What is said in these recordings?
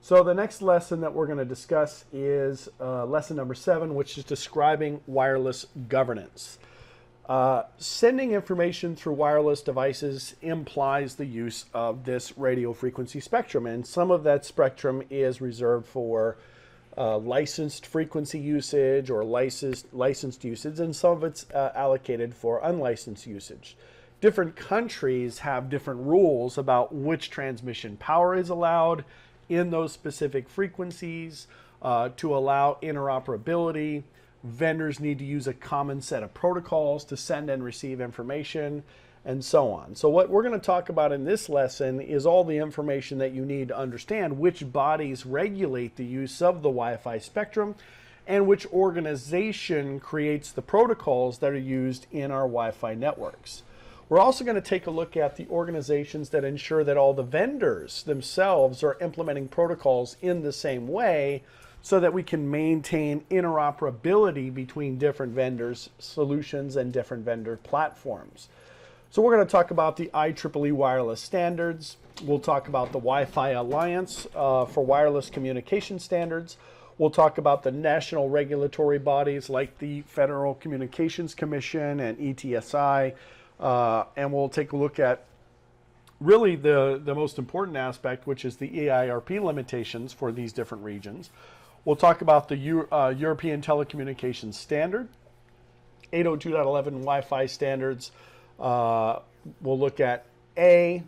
So the next lesson that we're going to discuss is lesson number 7, which is describing wireless governance. Sending information through wireless devices implies the use of this radio frequency spectrum, and some of that spectrum is reserved for licensed frequency usage or licensed usage, and some of it's allocated for unlicensed usage. Different countries have different rules about which transmission power is allowed in those specific frequencies. To allow interoperability, vendors need to use a common set of protocols to send and receive information, and so on. So what we're going to talk about in this lesson is all the information that you need to understand which bodies regulate the use of the Wi-Fi spectrum and which organization creates the protocols that are used in our Wi-Fi networks. We're also going to take a look at the organizations that ensure that all the vendors themselves are implementing protocols in the same way so that we can maintain interoperability between different vendors' solutions and different vendor platforms. So we're going to talk about the IEEE wireless standards. We'll talk about the Wi-Fi Alliance for wireless communication standards. We'll talk about the national regulatory bodies like the Federal Communications Commission and ETSI. And we'll take a look at really the most important aspect, which is the EIRP limitations for these different regions. We'll talk about the European Telecommunications Standard, 802.11 Wi-Fi standards. We'll look at A,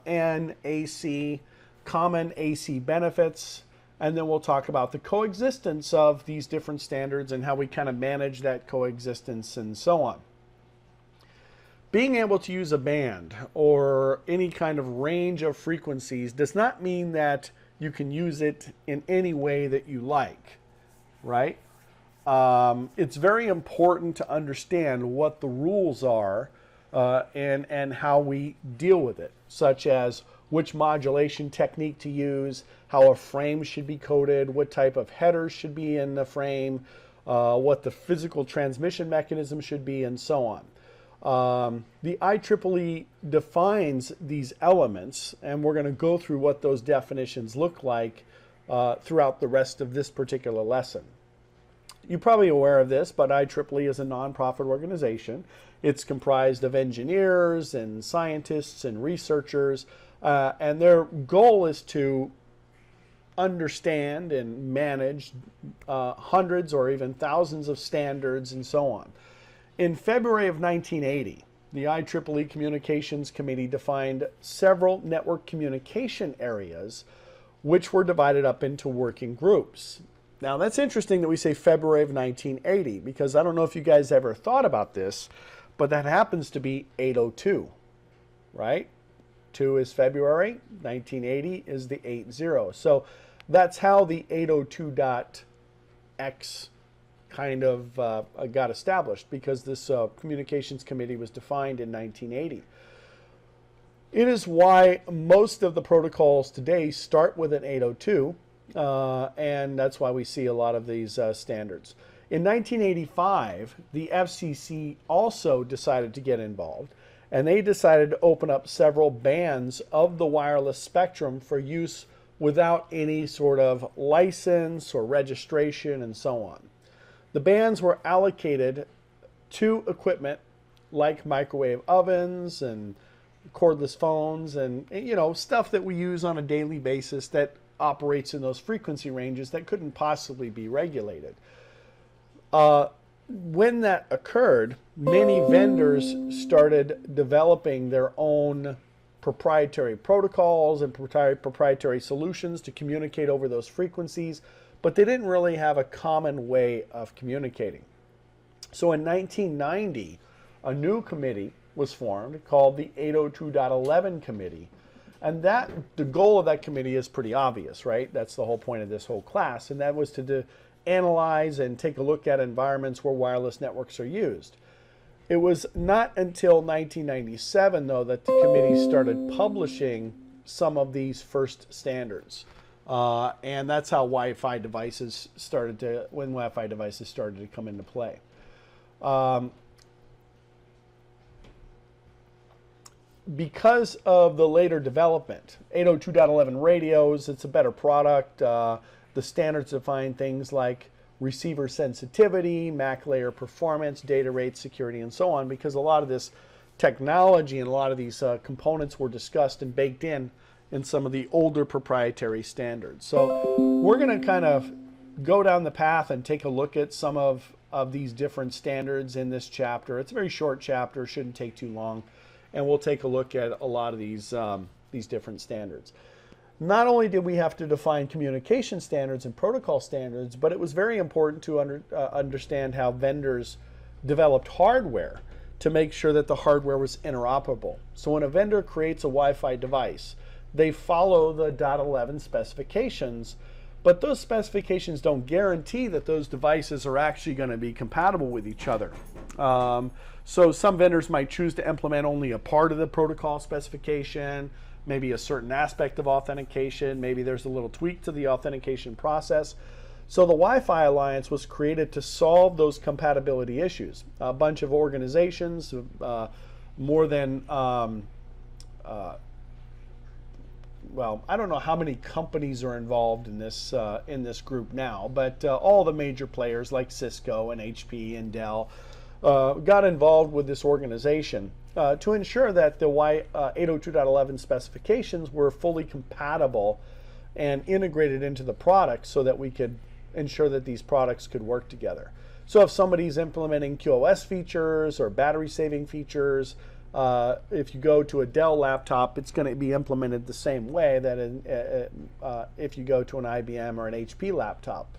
N, AC, common AC benefits, and then we'll talk about the coexistence of these different standards and how we kind of manage that coexistence and so on. Being able to use a band or any kind of range of frequencies does not mean that you can use it in any way that you like, right? It's very important to understand what the rules are and how we deal with it, such as which modulation technique to use, how a frame should be coded, what type of headers should be in the frame, what the physical transmission mechanism should be, and so on. The IEEE defines these elements, and we're going to go through what those definitions look like throughout the rest of this particular lesson. You're probably aware of this, but IEEE is a nonprofit organization. It's comprised of engineers and scientists and researchers, and their goal is to understand and manage hundreds or even thousands of standards and so on. In February of 1980, the IEEE Communications Committee defined several network communication areas which were divided up into working groups. Now that's interesting that we say February of 1980 because I don't know if you guys ever thought about this, but that happens to be 802, right? 2 is February, 1980 is the 80. So that's how the 802.x kind of got established, because this communications committee was defined in 1980. It is why most of the protocols today start with an 802, and that's why we see a lot of these standards. In 1985, the FCC also decided to get involved, and they decided to open up several bands of the wireless spectrum for use without any sort of license or registration and so on. The bands were allocated to equipment like microwave ovens and cordless phones and, you know, stuff that we use on a daily basis that operates in those frequency ranges that couldn't possibly be regulated. When that occurred, many vendors started developing their own proprietary protocols and proprietary solutions to communicate over those frequencies, but they didn't really have a common way of communicating. So in 1990, a new committee was formed called the 802.11 Committee. And the goal of that committee is pretty obvious, right? That's the whole point of this whole class. And that was to analyze and take a look at environments where wireless networks are used. It was not until 1997, though, that the committee started publishing some of these first standards. And that's how Wi-Fi devices started to come into play. because of the later development, 802.11 radios, it's a better product. The standards define things like receiver sensitivity, MAC layer performance, data rate, security, and so on, because a lot of this technology and a lot of these components were discussed and baked in some of the older proprietary standards. So we're going to kind of go down the path and take a look at some of these different standards in this chapter. It's a very short chapter, shouldn't take too long, and we'll take a look at a lot of these different standards. Not only did we have to define communication standards and protocol standards, but it was very important to understand how vendors developed hardware to make sure that the hardware was interoperable. So when a vendor creates a Wi-Fi device, they follow the .11 specifications, but those specifications don't guarantee that those devices are actually going to be compatible with each other. So some vendors might choose to implement only a part of the protocol specification, maybe a certain aspect of authentication, maybe there's a little tweak to the authentication process. So the Wi-Fi Alliance was created to solve those compatibility issues. A bunch of organizations, more than, well, I don't know how many companies are involved in this group now, but all the major players like Cisco and HP and Dell got involved with this organization to ensure that the 802.11 specifications were fully compatible and integrated into the product so that we could ensure that these products could work together. So if somebody's implementing QoS features or battery saving features, if you go to a Dell laptop, it's going to be implemented the same way that if you go to an IBM or an HP laptop.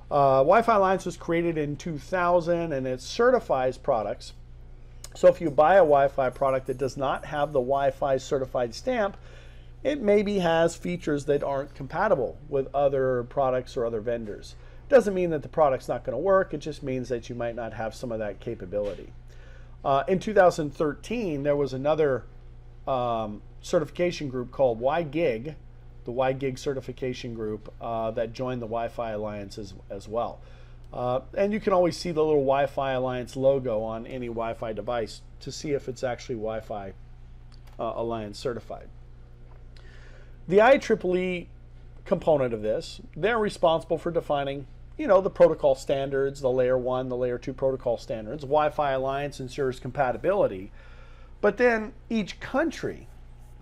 Wi-Fi Alliance was created in 2000 and it certifies products. So if you buy a Wi-Fi product that does not have the Wi-Fi certified stamp, it maybe has features that aren't compatible with other products or other vendors. Doesn't mean that the product's not going to work, it just means that you might not have some of that capability. In 2013, there was another certification group called WiGig, the WiGig certification group that joined the Wi-Fi Alliance as well. And you can always see the little Wi-Fi Alliance logo on any Wi-Fi device to see if it's actually Wi-Fi Alliance certified. The IEEE component of this, they're responsible for defining, the protocol standards, the layer 1, the layer 2 protocol standards. Wi-Fi Alliance ensures compatibility, but then each country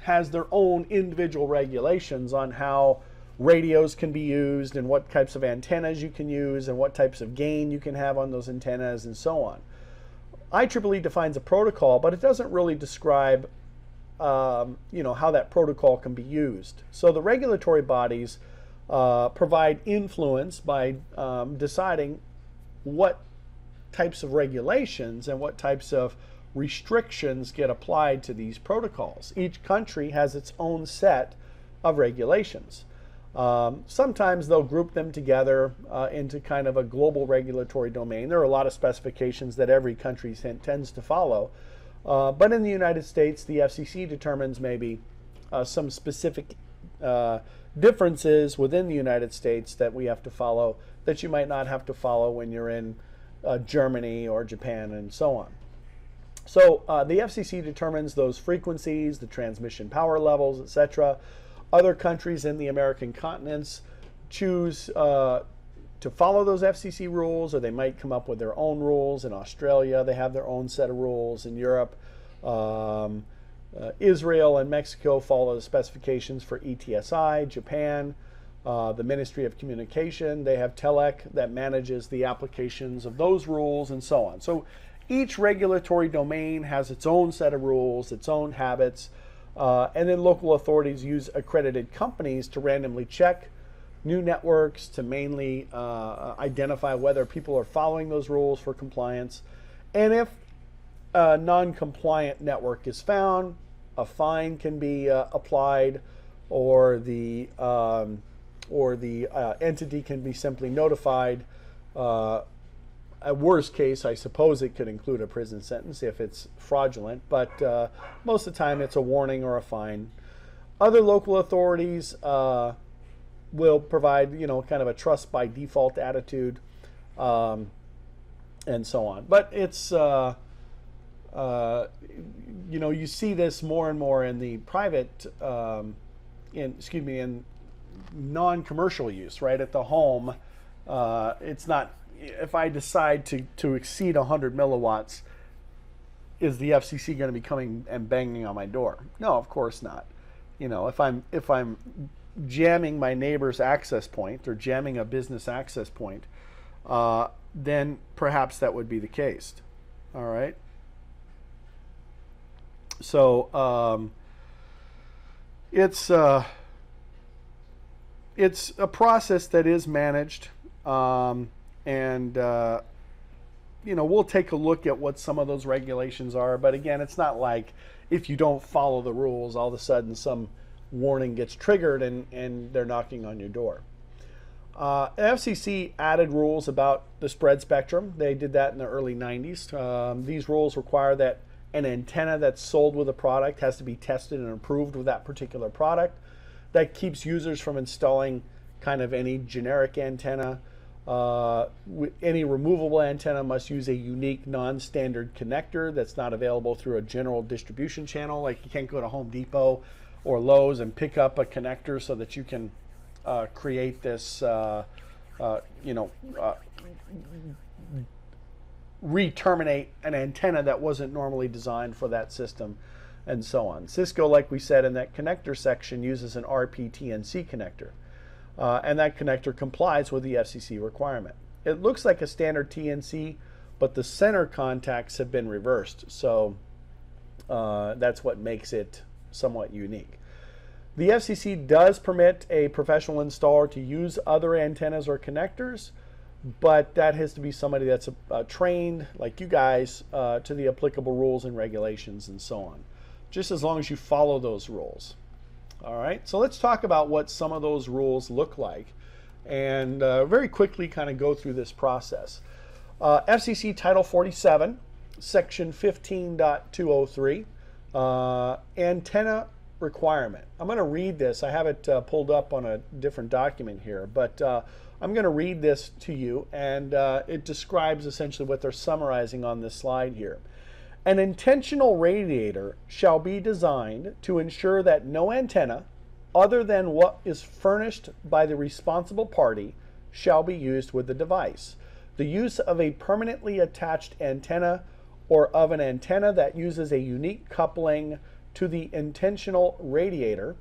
has their own individual regulations on how radios can be used and what types of antennas you can use and what types of gain you can have on those antennas and so on. IEEE defines a protocol, but it doesn't really describe how that protocol can be used. So the regulatory bodies provide influence by deciding what types of regulations and what types of restrictions get applied to these protocols. Each country has its own set of regulations. Sometimes they'll group them together into kind of a global regulatory domain. There are a lot of specifications that every country tends to follow. But in the United States, the FCC determines maybe some specific differences within the United States that we have to follow that you might not have to follow when you're in Germany or Japan and so on. So the FCC determines those frequencies, the transmission power levels, etc. Other countries in the American continents choose to follow those FCC rules, or they might come up with their own rules. In Australia, they have their own set of rules. In Europe, Israel and Mexico follow the specifications for ETSI. Japan, the Ministry of Communication, they have TELEC that manages the applications of those rules and so on. So each regulatory domain has its own set of rules, its own habits, and then local authorities use accredited companies to randomly check new networks to mainly identify whether people are following those rules for compliance. And if a non-compliant network is found, a fine can be applied, or the entity can be simply notified. At worst case, I suppose it could include a prison sentence if it's fraudulent, but most of the time it's a warning or a fine. Other local authorities will provide, kind of a trust by default attitude, and so on. But it's you know, you see this more and more in the private, in non-commercial use, right? At the home, it's not, if I decide to exceed 100 milliwatts, is the FCC going to be coming and banging on my door? No, of course not. You know, if I'm jamming my neighbor's access point or jamming a business access point, then perhaps that would be the case. All right. So it's a process that is managed, and you know, we'll take a look at what some of those regulations are. But again, it's not like if you don't follow the rules, all of a sudden some warning gets triggered and they're knocking on your door. FCC added rules about the spread spectrum. They did that in the early 90s. These rules require that an antenna that's sold with a product has to be tested and approved with that particular product. That keeps users from installing kind of any generic antenna. Any removable antenna must use a unique non-standard connector that's not available through a general distribution channel. Like you can't go to Home Depot or Lowe's and pick up a connector so that you can create this, re-terminate an antenna that wasn't normally designed for that system, and so on. Cisco, like we said in that connector section, uses an RPTNC connector. And that connector complies with the FCC requirement. It looks like a standard TNC, but the center contacts have been reversed. So that's what makes it somewhat unique. The FCC does permit a professional installer to use other antennas or connectors, but that has to be somebody that's trained, like you guys, to the applicable rules and regulations and so on, just as long as you follow those rules. All right, so let's talk about what some of those rules look like and very quickly kind of go through this process. FCC Title 47, Section 15.203, antenna requirement. I'm going to read this. I have it pulled up on a different document here, but I'm going to read this to you, and it describes essentially what they're summarizing on this slide here. An intentional radiator shall be designed to ensure that no antenna, other than what is furnished by the responsible party, shall be used with the device. The use of a permanently attached antenna or of an antenna that uses a unique coupling to the intentional radiator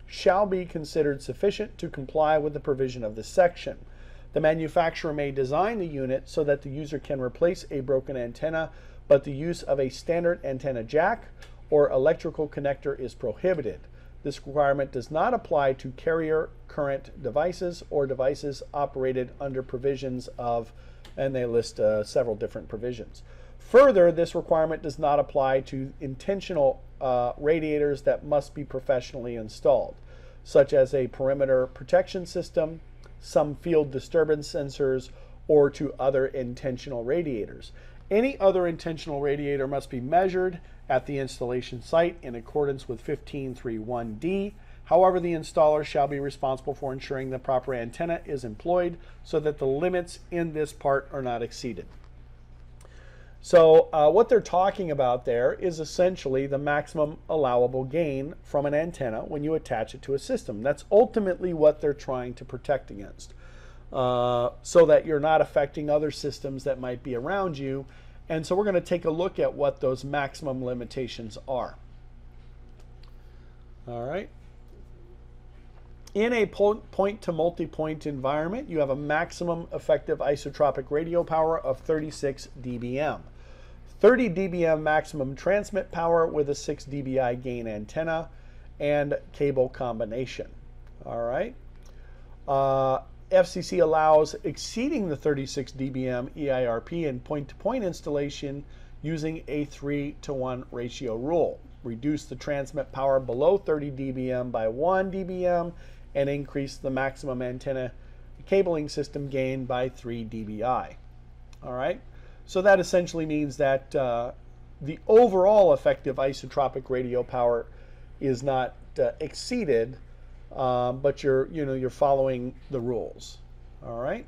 shall be considered sufficient to comply with the provision of this section. The manufacturer may design the unit so that the user can replace a broken antenna, but the use of a standard antenna jack or electrical connector is prohibited. This requirement does not apply to carrier current devices or devices operated under provisions of, and they list several different provisions. Further, this requirement does not apply to intentional radiators that must be professionally installed, such as a perimeter protection system, some field disturbance sensors, or to other intentional radiators. Any other intentional radiator must be measured at the installation site in accordance with 15.3.1d. However, the installer shall be responsible for ensuring the proper antenna is employed so that the limits in this part are not exceeded. So what they're talking about there is essentially the maximum allowable gain from an antenna when you attach it to a system. That's ultimately what they're trying to protect against, so that you're not affecting other systems that might be around you. And so we're going to take a look at what those maximum limitations are. All right. In a point-to-multipoint environment, you have a maximum effective isotropic radio power of 36 dBm. 30 dBm maximum transmit power with a 6 dBi gain antenna and cable combination. All right. FCC allows exceeding the 36 dBm EIRP in point-to-point installation using a 3:1 ratio rule. Reduce the transmit power below 30 dBm by 1 dBm and increase the maximum antenna cabling system gain by 3 dBi. All right, so that essentially means that the overall effective isotropic radio power is not exceeded, but you're following the rules. All right.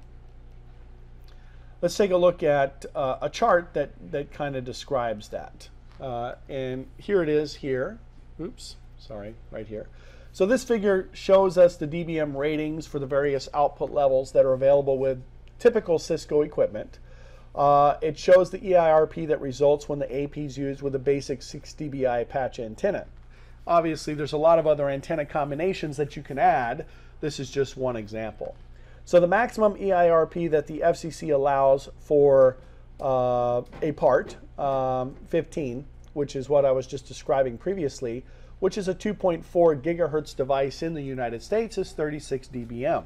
Let's take a look at a chart that kind of describes that. And here it is here. Oops, sorry, right here. So this figure shows us the DBM ratings for the various output levels that are available with typical Cisco equipment. It shows the EIRP that results when the AP is used with a basic 6 dBi patch antenna. Obviously, there's a lot of other antenna combinations that you can add. This is just one example. So the maximum EIRP that the FCC allows for a part, 15, which is what I was just describing previously, which is a 2.4 gigahertz device in the United States, is 36 dBm.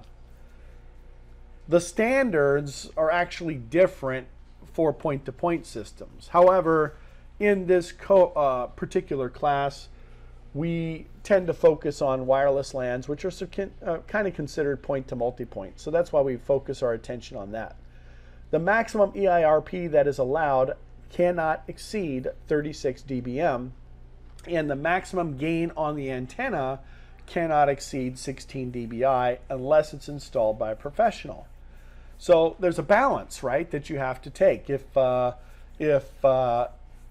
The standards are actually different for point-to-point systems. However, in this particular class, we tend to focus on wireless LANs, which are kind of considered point-to-multipoint. So that's why we focus our attention on that. The maximum EIRP that is allowed cannot exceed 36 dBm, and the maximum gain on the antenna cannot exceed 16 dBi unless it's installed by a professional. So there's a balance, right, that you have to take. If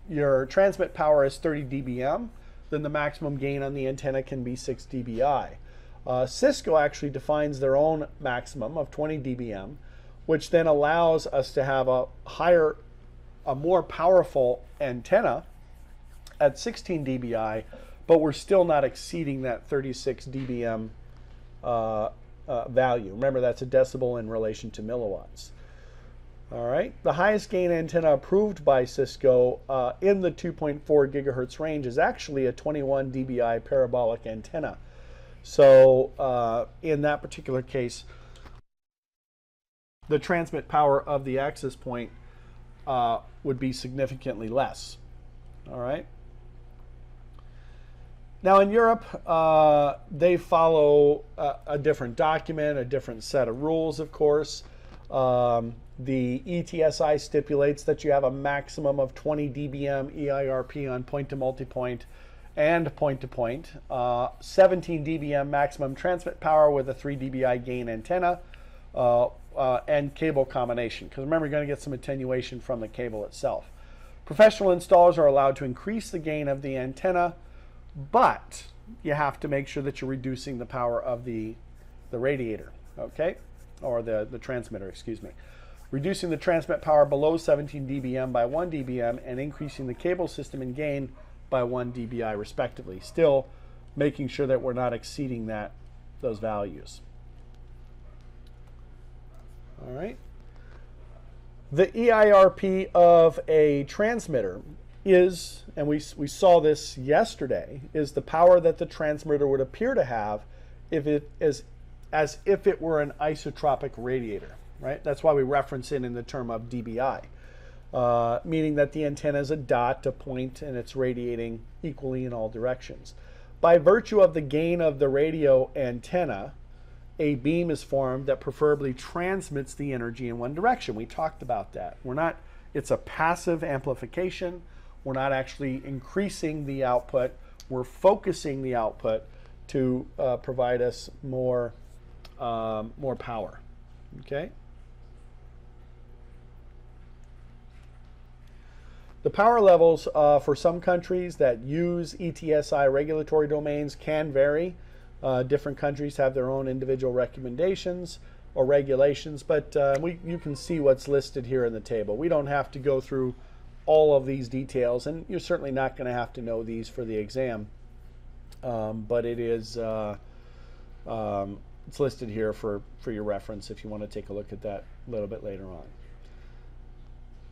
your transmit power is 30 dBm, then the maximum gain on the antenna can be 6 dBi. Cisco actually defines their own maximum of 20 dBm, which then allows us to have a more powerful antenna at 16 dBi, but we're still not exceeding that 36 dBm value. Remember, that's a decibel in relation to milliwatts. All right, the highest gain antenna approved by Cisco in the 2.4 gigahertz range is actually a 21 dBi parabolic antenna. So in that particular case, the transmit power of the access point would be significantly less. All right. Now in Europe, they follow a different document, a different set of rules, of course. The ETSI stipulates that you have a maximum of 20 dBm EIRP on point-to-multipoint and point-to-point, 17 dBm maximum transmit power with a 3 dBi gain antenna, and cable combination. Because remember, you're going to get some attenuation from the cable itself. Professional installers are allowed to increase the gain of the antenna, but you have to make sure that you're reducing the power of the radiator, okay? Or the transmitter, excuse me. Reducing the transmit power below 17 dBm by 1 dBm and increasing the cable system in gain by 1 dBi respectively. Still making sure that we're not exceeding those values. All right. The EIRP of a transmitter is, and we saw this yesterday, is the power that the transmitter would appear to have if it is as if it were an isotropic radiator, right? That's why we reference it in the term of dBi, meaning that the antenna is a dot, a point, and it's radiating equally in all directions. By virtue of the gain of the radio antenna, a beam is formed that preferably transmits the energy in one direction. We talked about that. It's a passive amplification. We're not actually increasing the output. We're focusing the output to provide us more power, okay? The power levels for some countries that use ETSI regulatory domains can vary. Different countries have their own individual recommendations or regulations, but you can see what's listed here in the table. We don't have to go through all of these details, and you're certainly not going to have to know these for the exam, but it is it's listed here for your reference if you want to take a look at that a little bit later on.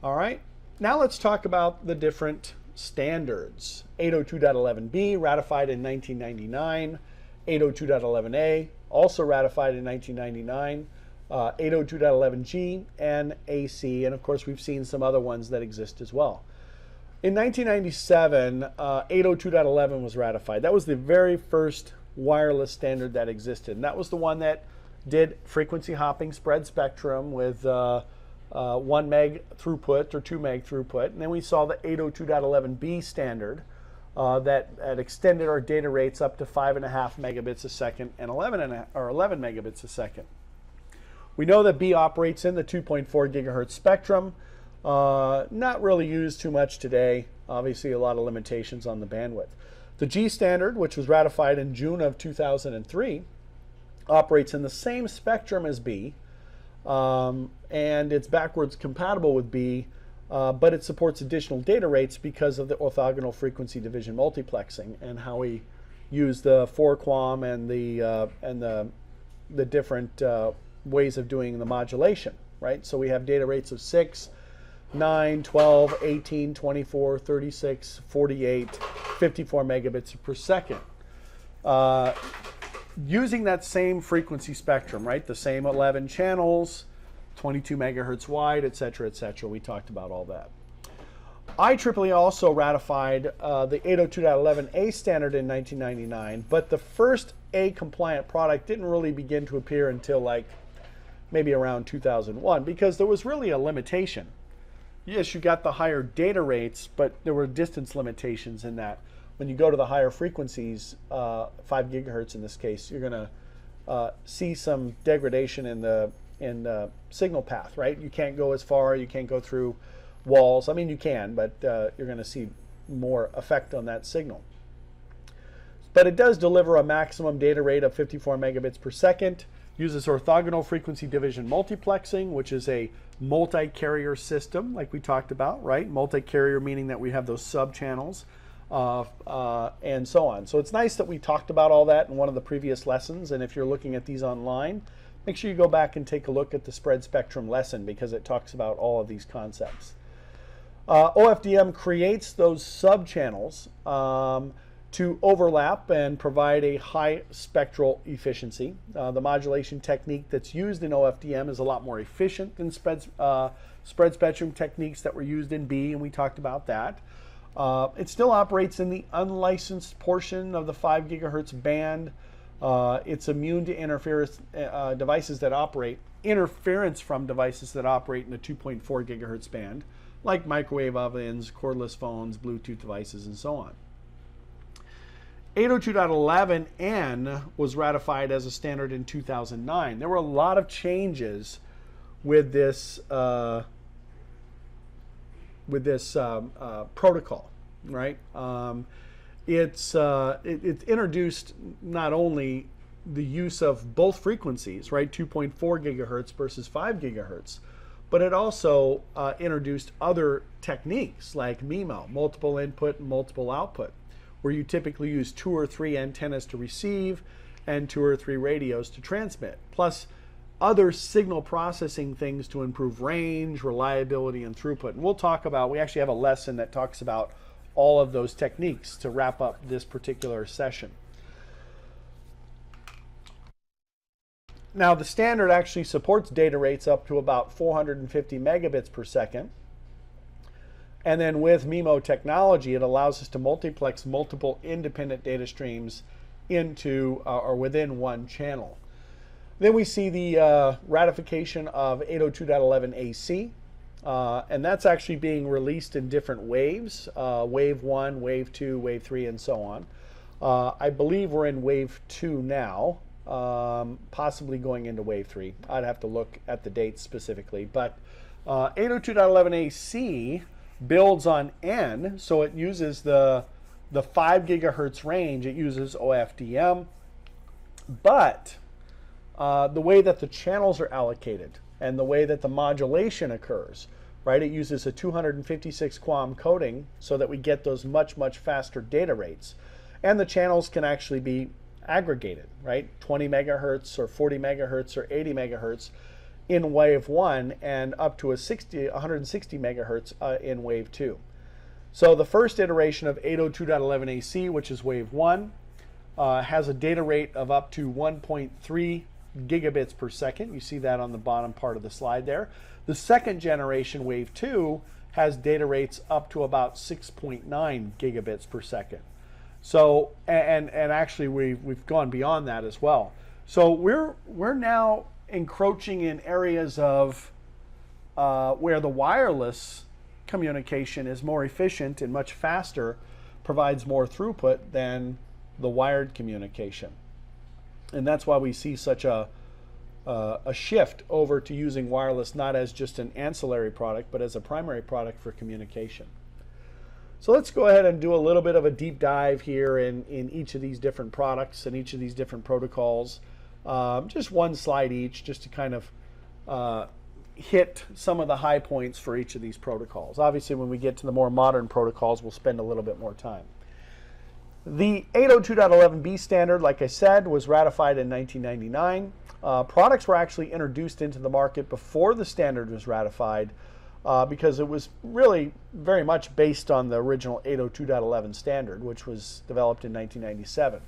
All right, now let's talk about the different standards. 802.11b, ratified in 1999. 802.11a, also ratified in 1999, 802.11g, and AC, and of course we've seen some other ones that exist as well. In 1997, 802.11 was ratified. That was the very first wireless standard that existed, and that was the one that did frequency hopping spread spectrum with 1 meg throughput or 2 meg throughput, and then we saw the 802.11b standard, that extended our data rates up to 5.5 megabits a second and 11 megabits a second. We know that B operates in the 2.4 gigahertz spectrum. Not really used too much today. Obviously, a lot of limitations on the bandwidth. The G standard, which was ratified in June of 2003, operates in the same spectrum as B, and it's backwards compatible with B, but it supports additional data rates because of the orthogonal frequency division multiplexing and how we use the 4QAM and the different ways of doing the modulation, right? So we have data rates of 6, 9, 12, 18, 24, 36, 48, 54 megabits per second. Using that same frequency spectrum, right? The same 11 channels, 22 megahertz wide, et cetera, et cetera. We talked about all that. IEEE also ratified the 802.11a standard in 1999, but the first A compliant product didn't really begin to appear until like maybe around 2001 because there was really a limitation. Yes, you got the higher data rates, but there were distance limitations in that. When you go to the higher frequencies, 5 gigahertz in this case, you're going to see some degradation in the signal path, right? You can't go as far, you can't go through walls. I mean, you can, but you're going to see more effect on that signal. But it does deliver a maximum data rate of 54 megabits per second, uses orthogonal frequency division multiplexing, which is a multi-carrier system like we talked about, right? Multi-carrier meaning that we have those sub-channels and so on. So it's nice that we talked about all that in one of the previous lessons, and if you're looking at these online, make sure you go back and take a look at the spread spectrum lesson because it talks about all of these concepts. OFDM creates those sub-channels to overlap and provide a high spectral efficiency. The modulation technique that's used in OFDM is a lot more efficient than spread spectrum techniques that were used in B, and we talked about that. It still operates in the unlicensed portion of the 5 gigahertz band. It's immune to interference from devices that operate in the 2.4 gigahertz band, like microwave ovens, cordless phones, Bluetooth devices, and so on. 802.11n was ratified as a standard in 2009. There were a lot of changes with this protocol, right? It introduced not only the use of both frequencies, right, 2.4 gigahertz versus 5 gigahertz, but it also introduced other techniques like MIMO, multiple input and multiple output, where you typically use 2 or 3 antennas to receive and 2 or 3 radios to transmit, plus other signal processing things to improve range, reliability, and throughput. And we'll talk about, we actually have a lesson that talks about all of those techniques to wrap up this particular session. Now, the standard actually supports data rates up to about 450 megabits per second. And then with MIMO technology, it allows us to multiplex multiple independent data streams into or within one channel. Then we see the ratification of 802.11ac, and that's actually being released in different waves, wave 1, wave 2, wave 3, and so on. I believe we're in wave 2 now, possibly going into wave 3. I'd have to look at the dates specifically, but 802.11ac builds on N, so it uses the 5 gigahertz range. It uses OFDM, but the way that the channels are allocated and the way that the modulation occurs, right? It uses a 256 QAM coding so that we get those much, much faster data rates. And the channels can actually be aggregated, right? 20 megahertz or 40 megahertz or 80 megahertz in wave 1 and up to 160 megahertz in wave 2. So the first iteration of 802.11ac, which is wave 1, has a data rate of up to 1.3 gigabits per second. You see that on the bottom part of the slide there. The second generation, wave 2, has data rates up to about 6.9 gigabits per second. So, and actually we've gone beyond that as well. So we're now encroaching in areas of where the wireless communication is more efficient and much faster, provides more throughput than the wired communication. And that's why we see such a shift over to using wireless not as just an ancillary product, but as a primary product for communication. So let's go ahead and do a little bit of a deep dive here in each of these different products and each of these different protocols. Just one slide each, just to kind of hit some of the high points for each of these protocols. Obviously, when we get to the more modern protocols, we'll spend a little bit more time. The 802.11b standard, like I said, was ratified in 1999. Products were actually introduced into the market before the standard was ratified because it was really very much based on the original 802.11 standard, which was developed in 1997.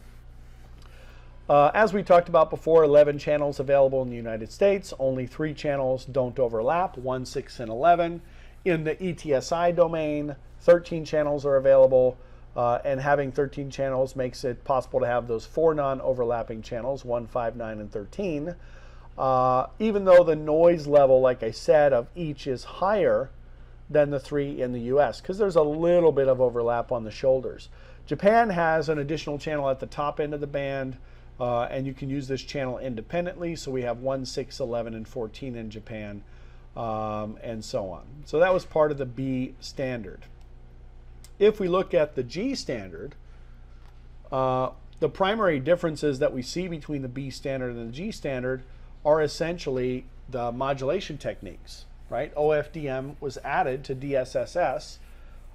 As we talked about before, 11 channels available in the United States. Only 3 channels don't overlap, 1, 6, and 11. In the ETSI domain, 13 channels are available. And having 13 channels makes it possible to have those 4 non-overlapping channels, 1, 5, 9, and 13. Even though the noise level, like I said, of each is higher than the 3 in the US, because there's a little bit of overlap on the shoulders. Japan has an additional channel at the top end of the band, and you can use this channel independently. So we have 1, 6, 11, and 14 in Japan, and so on. So that was part of the B standard. If we look at the G standard, the primary differences that we see between the B standard and the G standard are essentially the modulation techniques, right? OFDM was added to DSSS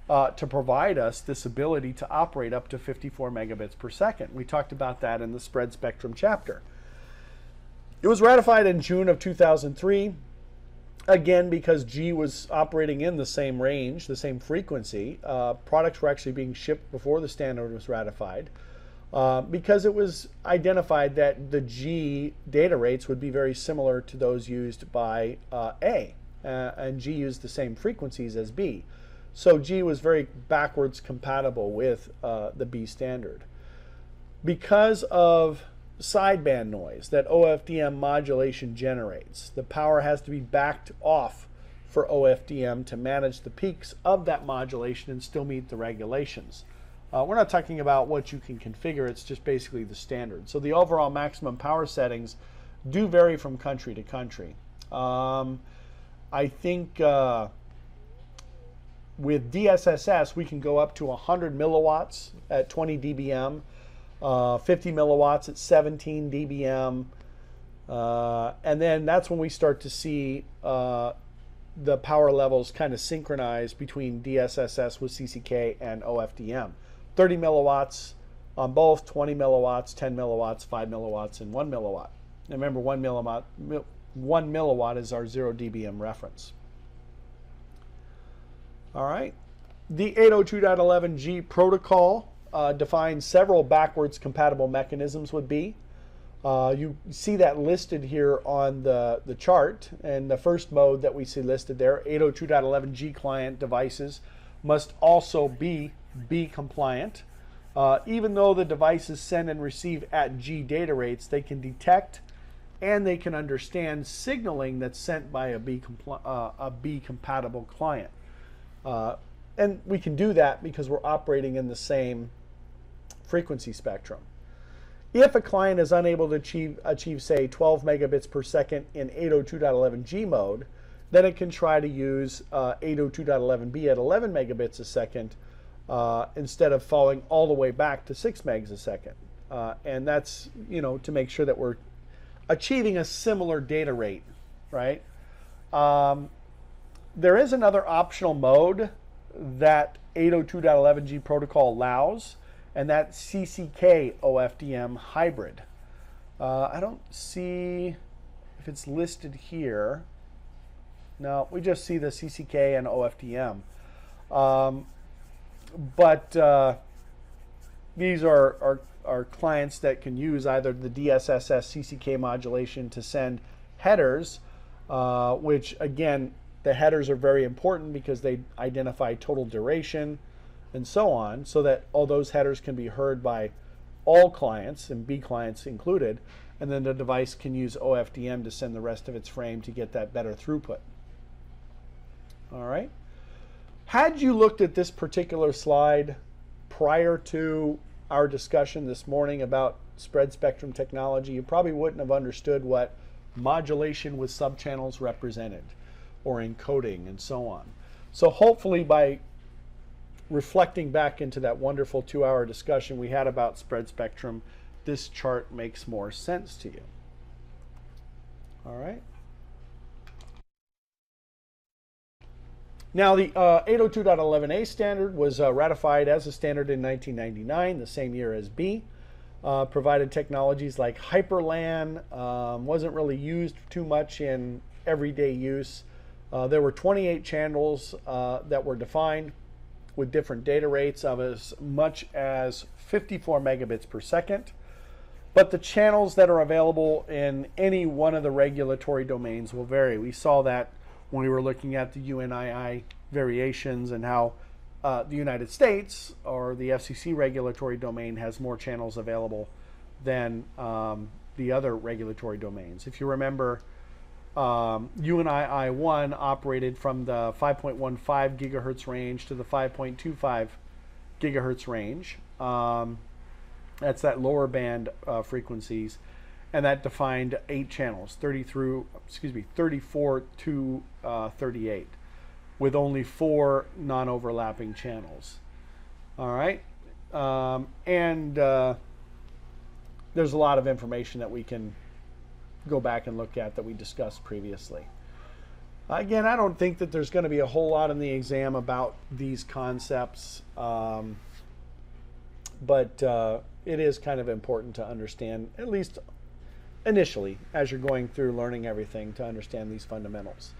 to provide us this ability to operate up to 54 megabits per second. We talked about that in the spread spectrum chapter. It was ratified in June of 2003. Again, because G was operating in the same range, the same frequency, products were actually being shipped before the standard was ratified because it was identified that the G data rates would be very similar to those used by A, and G used the same frequencies as B. So G was very backwards compatible with the B standard. Because of sideband noise that OFDM modulation generates, the power has to be backed off for OFDM to manage the peaks of that modulation and still meet the regulations. We're not talking about what you can configure, it's just basically the standard. So the overall maximum power settings do vary from country to country. I think with DSSS we can go up to 100 milliwatts at 20 dBm, 50 milliwatts at 17 dBm, and then that's when we start to see the power levels kind of synchronize between DSSS with CCK and OFDM. 30 milliwatts on both, 20 milliwatts, 10 milliwatts, 5 milliwatts, and 1 milliwatt. And remember, 1 milliwatt is our 0 dBm reference. All right, the 802.11g protocol defines several backwards compatible mechanisms would be. You see that listed here on the chart, and the first mode that we see listed there, 802.11g client devices must also be B compliant. Even though the devices send and receive at G data rates, they can detect and they can understand signaling that's sent by a B compatible client. And we can do that because we're operating in the same frequency spectrum. If a client is unable to achieve say 12 megabits per second in 802.11g mode, then it can try to use 802.11b at 11 megabits a second instead of falling all the way back to 6 megs a second. And that's, to make sure that we're achieving a similar data rate, right? There is another optional mode that 802.11g protocol allows, and that's CCK OFDM hybrid. I don't see if it's listed here. No, we just see the CCK and OFDM. But these are clients that can use either the DSSS CCK modulation to send headers, which again, the headers are very important because they identify total duration and so on, so that all those headers can be heard by all clients, and B clients included, and then the device can use OFDM to send the rest of its frame to get that better throughput. All right. Had you looked at this particular slide prior to our discussion this morning about spread spectrum technology, you probably wouldn't have understood what modulation with subchannels represented, or encoding, and so on. So hopefully by reflecting back into that wonderful 2-hour discussion we had about spread spectrum, this chart makes more sense to you. All right. Now, the 802.11a standard was ratified as a standard in 1999, the same year as B. Provided technologies like hyperLAN, wasn't really used too much in everyday use. There were 28 channels that were defined with different data rates of as much as 54 megabits per second. But the channels that are available in any one of the regulatory domains will vary. We saw that when we were looking at the UNII variations and how the United States or the FCC regulatory domain has more channels available than the other regulatory domains. If you remember, UNII 1 operated from the 5.15 gigahertz range to the 5.25 gigahertz range. That's that lower band frequencies, and that defined 8 channels, 34 to 38, with only 4 non-overlapping channels. All right, there's a lot of information that we can go back and look at that we discussed previously. Again, I don't think that there's going to be a whole lot in the exam about these concepts, but it is kind of important to understand, at least initially, as you're going through learning everything, to understand these fundamentals.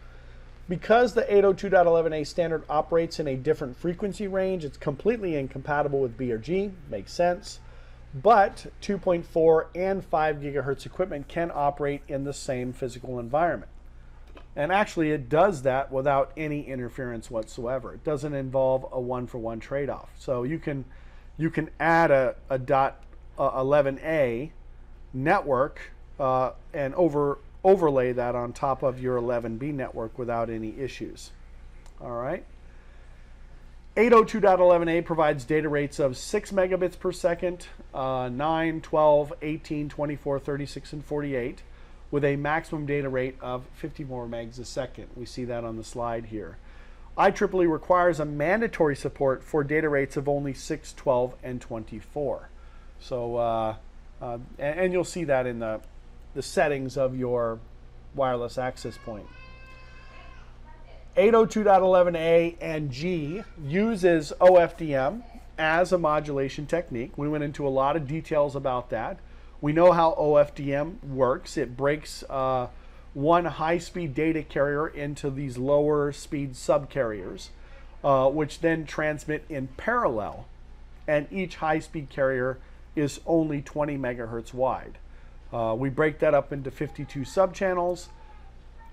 Because the 802.11a standard operates in a different frequency range, it's completely incompatible with B or G, makes sense. But 2.4 and 5 gigahertz equipment can operate in the same physical environment. And actually it does that without any interference whatsoever. It doesn't involve a one-for-one trade-off. So you can add a .11a network and overlay that on top of your 11b network without any issues. All right. 802.11a provides data rates of 6 megabits per second, 9, 12, 18, 24, 36, and 48, with a maximum data rate of 54 megs a second. We see that on the slide here. IEEE requires a mandatory support for data rates of only 6, 12, and 24. So, and you'll see that in the settings of your wireless access point. 802.11a and G uses OFDM as a modulation technique. We went into a lot of details about that. We know how OFDM works. It breaks one high-speed data carrier into these lower speed subcarriers, which then transmit in parallel, and each high-speed carrier is only 20 megahertz wide. We break that up into 52 subchannels,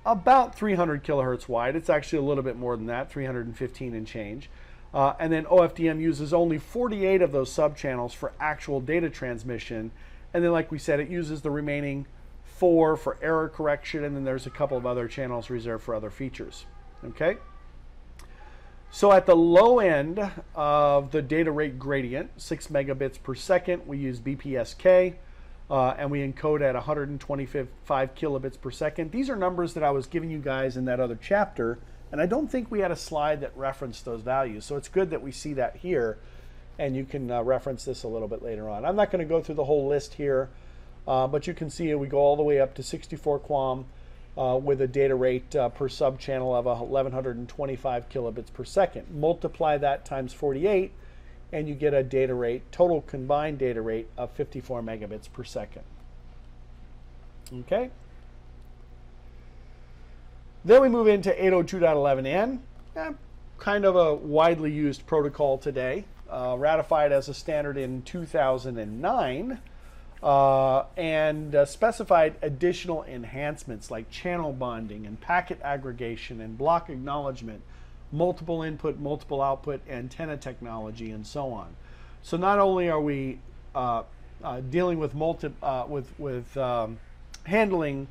about 300 kilohertz wide. It's actually a little bit more than that, 315 and change. And then OFDM uses only 48 of those subchannels for actual data transmission. And then, like we said, it uses the remaining 4 for error correction, and then there's a couple of other channels reserved for other features. Okay? So at the low end of the data rate gradient, 6 megabits per second, we use BPSK. And we encode at 125 kilobits per second. These are numbers that I was giving you guys in that other chapter, and I don't think we had a slide that referenced those values. So it's good that we see that here, and you can reference this a little bit later on. I'm not going to go through the whole list here, but you can see we go all the way up to 64 QAM with a data rate per sub-channel of 1125 kilobits per second. Multiply that times 48, and you get a data rate, total combined data rate of 54 megabits per second. Okay? Then we move into 802.11n, kind of a widely used protocol today, ratified as a standard in 2009, and specified additional enhancements like channel bonding and packet aggregation and block acknowledgement, multiple input, multiple output antenna technology, and so on. So not only are we dealing with handling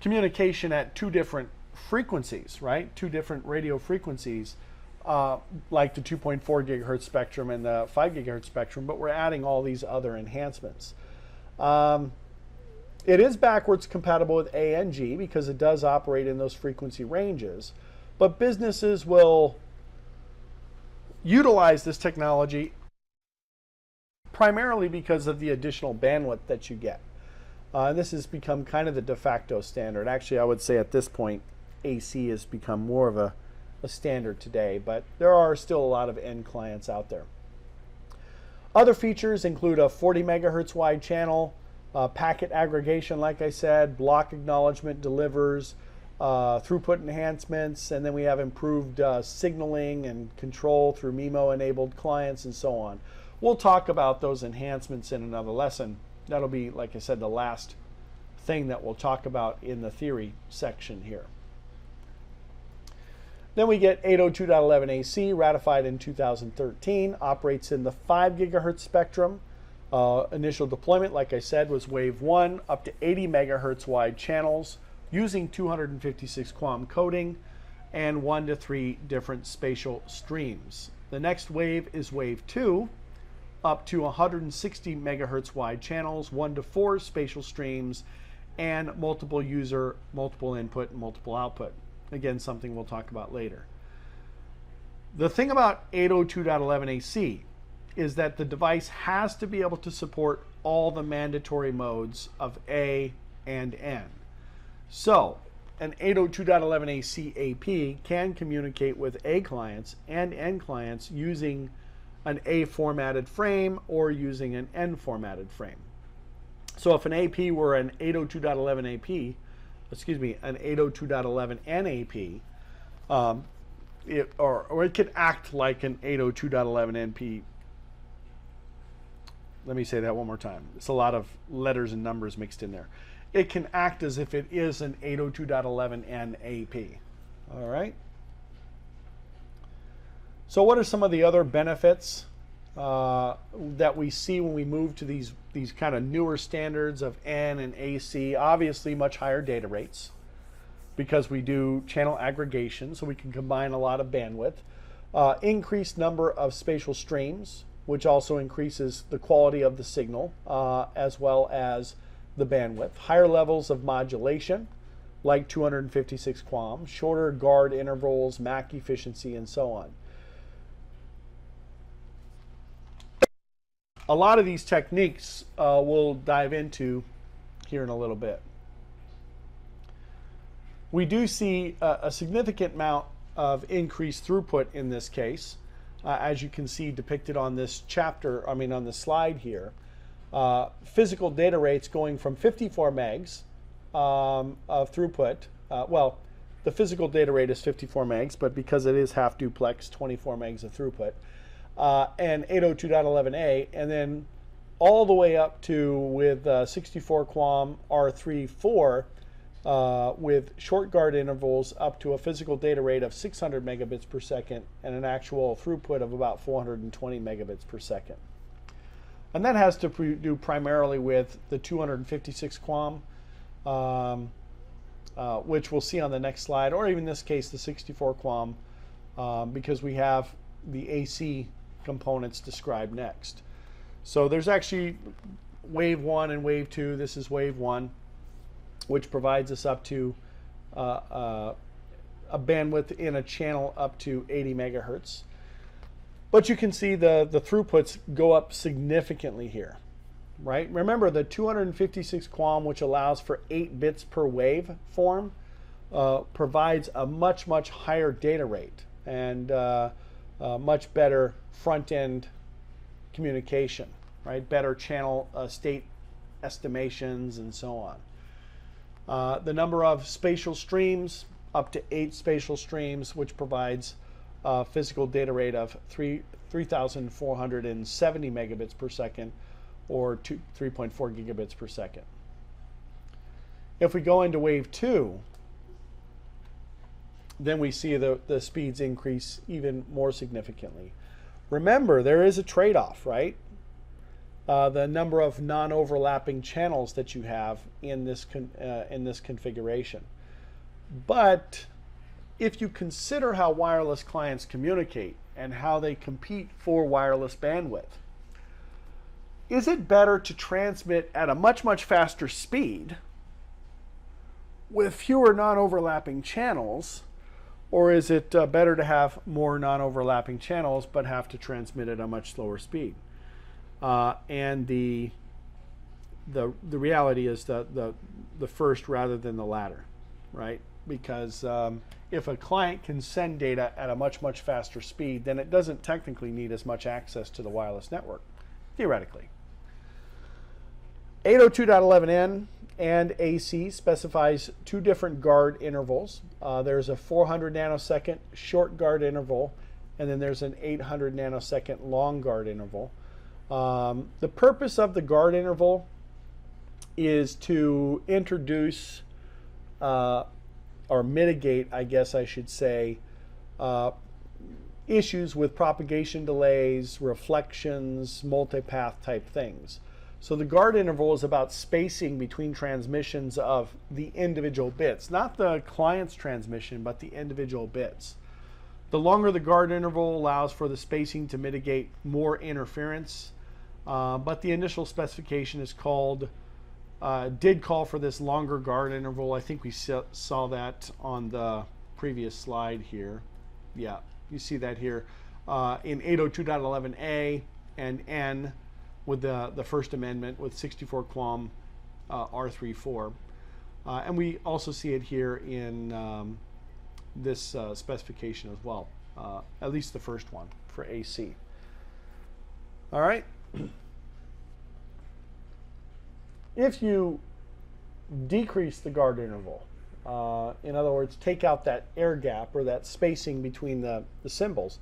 communication at 2 different frequencies, right? 2 different radio frequencies, like the 2.4 gigahertz spectrum and the 5 gigahertz spectrum, but we're adding all these other enhancements. It is backwards compatible with A and G because it does operate in those frequency ranges. But businesses will utilize this technology primarily because of the additional bandwidth that you get. This has become kind of the de facto standard. Actually, I would say at this point, AC has become more of a standard today, but there are still a lot of end clients out there. Other features include a 40 megahertz wide channel, packet aggregation, like I said, block acknowledgement delivers, throughput enhancements, and then we have improved signaling and control through MIMO-enabled clients and so on. We'll talk about those enhancements in another lesson. That'll be, like I said, the last thing that we'll talk about in the theory section here. Then we get 802.11ac, ratified in 2013, operates in the 5 gigahertz spectrum. Initial deployment, like I said, was wave 1, up to 80 megahertz wide channels using 256 QAM coding and 1 to 3 different spatial streams. The next wave is wave 2, up to 160 megahertz wide channels, 1 to 4 spatial streams, and multiple user, multiple input, and multiple output. Again, something we'll talk about later. The thing about 802.11ac is that the device has to be able to support all the mandatory modes of A and N. So, an 802.11ac AP can communicate with A clients and N clients using an A formatted frame or using an N formatted frame. So if an AP were an 802.11 AP, excuse me, an 802.11 NAP, or it could act like an 802.11 NP. Let me say that one more time. It's a lot of letters and numbers mixed in there. It can act as if it is an 802.11 NAP. All right. So what are some of the other benefits that we see when we move to these kind of newer standards of N and AC? Obviously much higher data rates because we do channel aggregation, so we can combine a lot of bandwidth. Increased number of spatial streams, which also increases the quality of the signal as well as the bandwidth. Higher levels of modulation, like 256 QAM, shorter guard intervals, MAC efficiency, and so on. A lot of these techniques we'll dive into here in a little bit. We do see a significant amount of increased throughput in this case, as you can see depicted on this chapter, on the slide here. Physical data rates going from 54 megs of throughput. Well, the physical data rate is 54 megs, but because it is half duplex, 24 megs of throughput. And 802.11a, and then all the way up to with 64 QAM R3.4 with short guard intervals up to a physical data rate of 600 megabits per second and an actual throughput of about 420 megabits per second. And that has to do primarily with the 256 QAM, which we'll see on the next slide, or even in this case the 64 QAM, because we have the AC components described next. So there's actually wave 1 and wave 2. This is wave 1, which provides us up to a bandwidth in a channel up to 80 megahertz. But you can see the throughputs go up significantly here, right? Remember the 256 QAM, which allows for 8 bits per wave form, provides a much higher data rate and much better front-end communication, right? Better channel state estimations and so on. The number of spatial streams, up to 8 spatial streams, which provides a physical data rate of 3,470 megabits per second, or 3.4 gigabits per second. If we go into wave 2, then we see the speeds increase even more significantly. Remember, there is a trade-off, right? The number of non-overlapping channels that you have in this configuration. But if you consider how wireless clients communicate and how they compete for wireless bandwidth, is it better to transmit at a much faster speed with fewer non-overlapping channels, Or is it better to have more non-overlapping channels but have to transmit at a much slower speed? And the reality is the first rather than the latter, right? Because if a client can send data at a much faster speed, then it doesn't technically need as much access to the wireless network, theoretically. 802.11n and AC specifies two different guard intervals. There's a 400 nanosecond short guard interval, and then there's an 800 nanosecond long guard interval. The purpose of the guard interval is to introduce or mitigate, I guess I should say, issues with propagation delays, reflections, multipath type things. So the guard interval is about spacing between transmissions of the individual bits, not the client's transmission, but the individual bits. The longer the guard interval allows for the spacing to mitigate more interference, but the initial specification is did call for this longer guard interval. I think we saw that on the previous slide here. Yeah, you see that here in 802.11a and n with the First Amendment with 64 QAM R34. And we also see it here in this specification as well, at least the first one for AC. All right. If you decrease the guard interval, in other words, take out that air gap or that spacing between the symbols,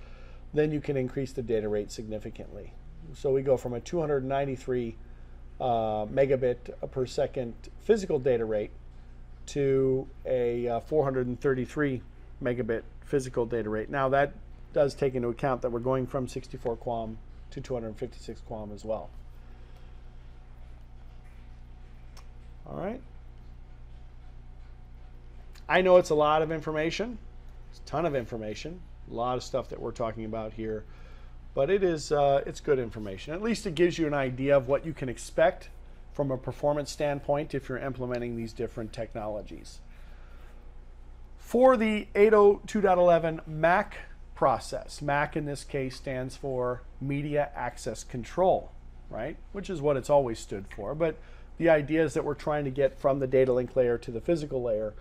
then you can increase the data rate significantly. So we go from a 293 megabit per second physical data rate to a 433 megabit physical data rate. Now that does take into account that we're going from 64 QAM to 256 QAM as well. All right. I know it's a lot of information. It's a ton of information. A lot of stuff that we're talking about here. But it's good information. At least it gives you an idea of what you can expect from a performance standpoint if you're implementing these different technologies. For the 802.11 MAC process, MAC in this case stands for Media Access Control, right? Which is what it's always stood for. But the idea is that we're trying to get from the data link layer to the physical layer.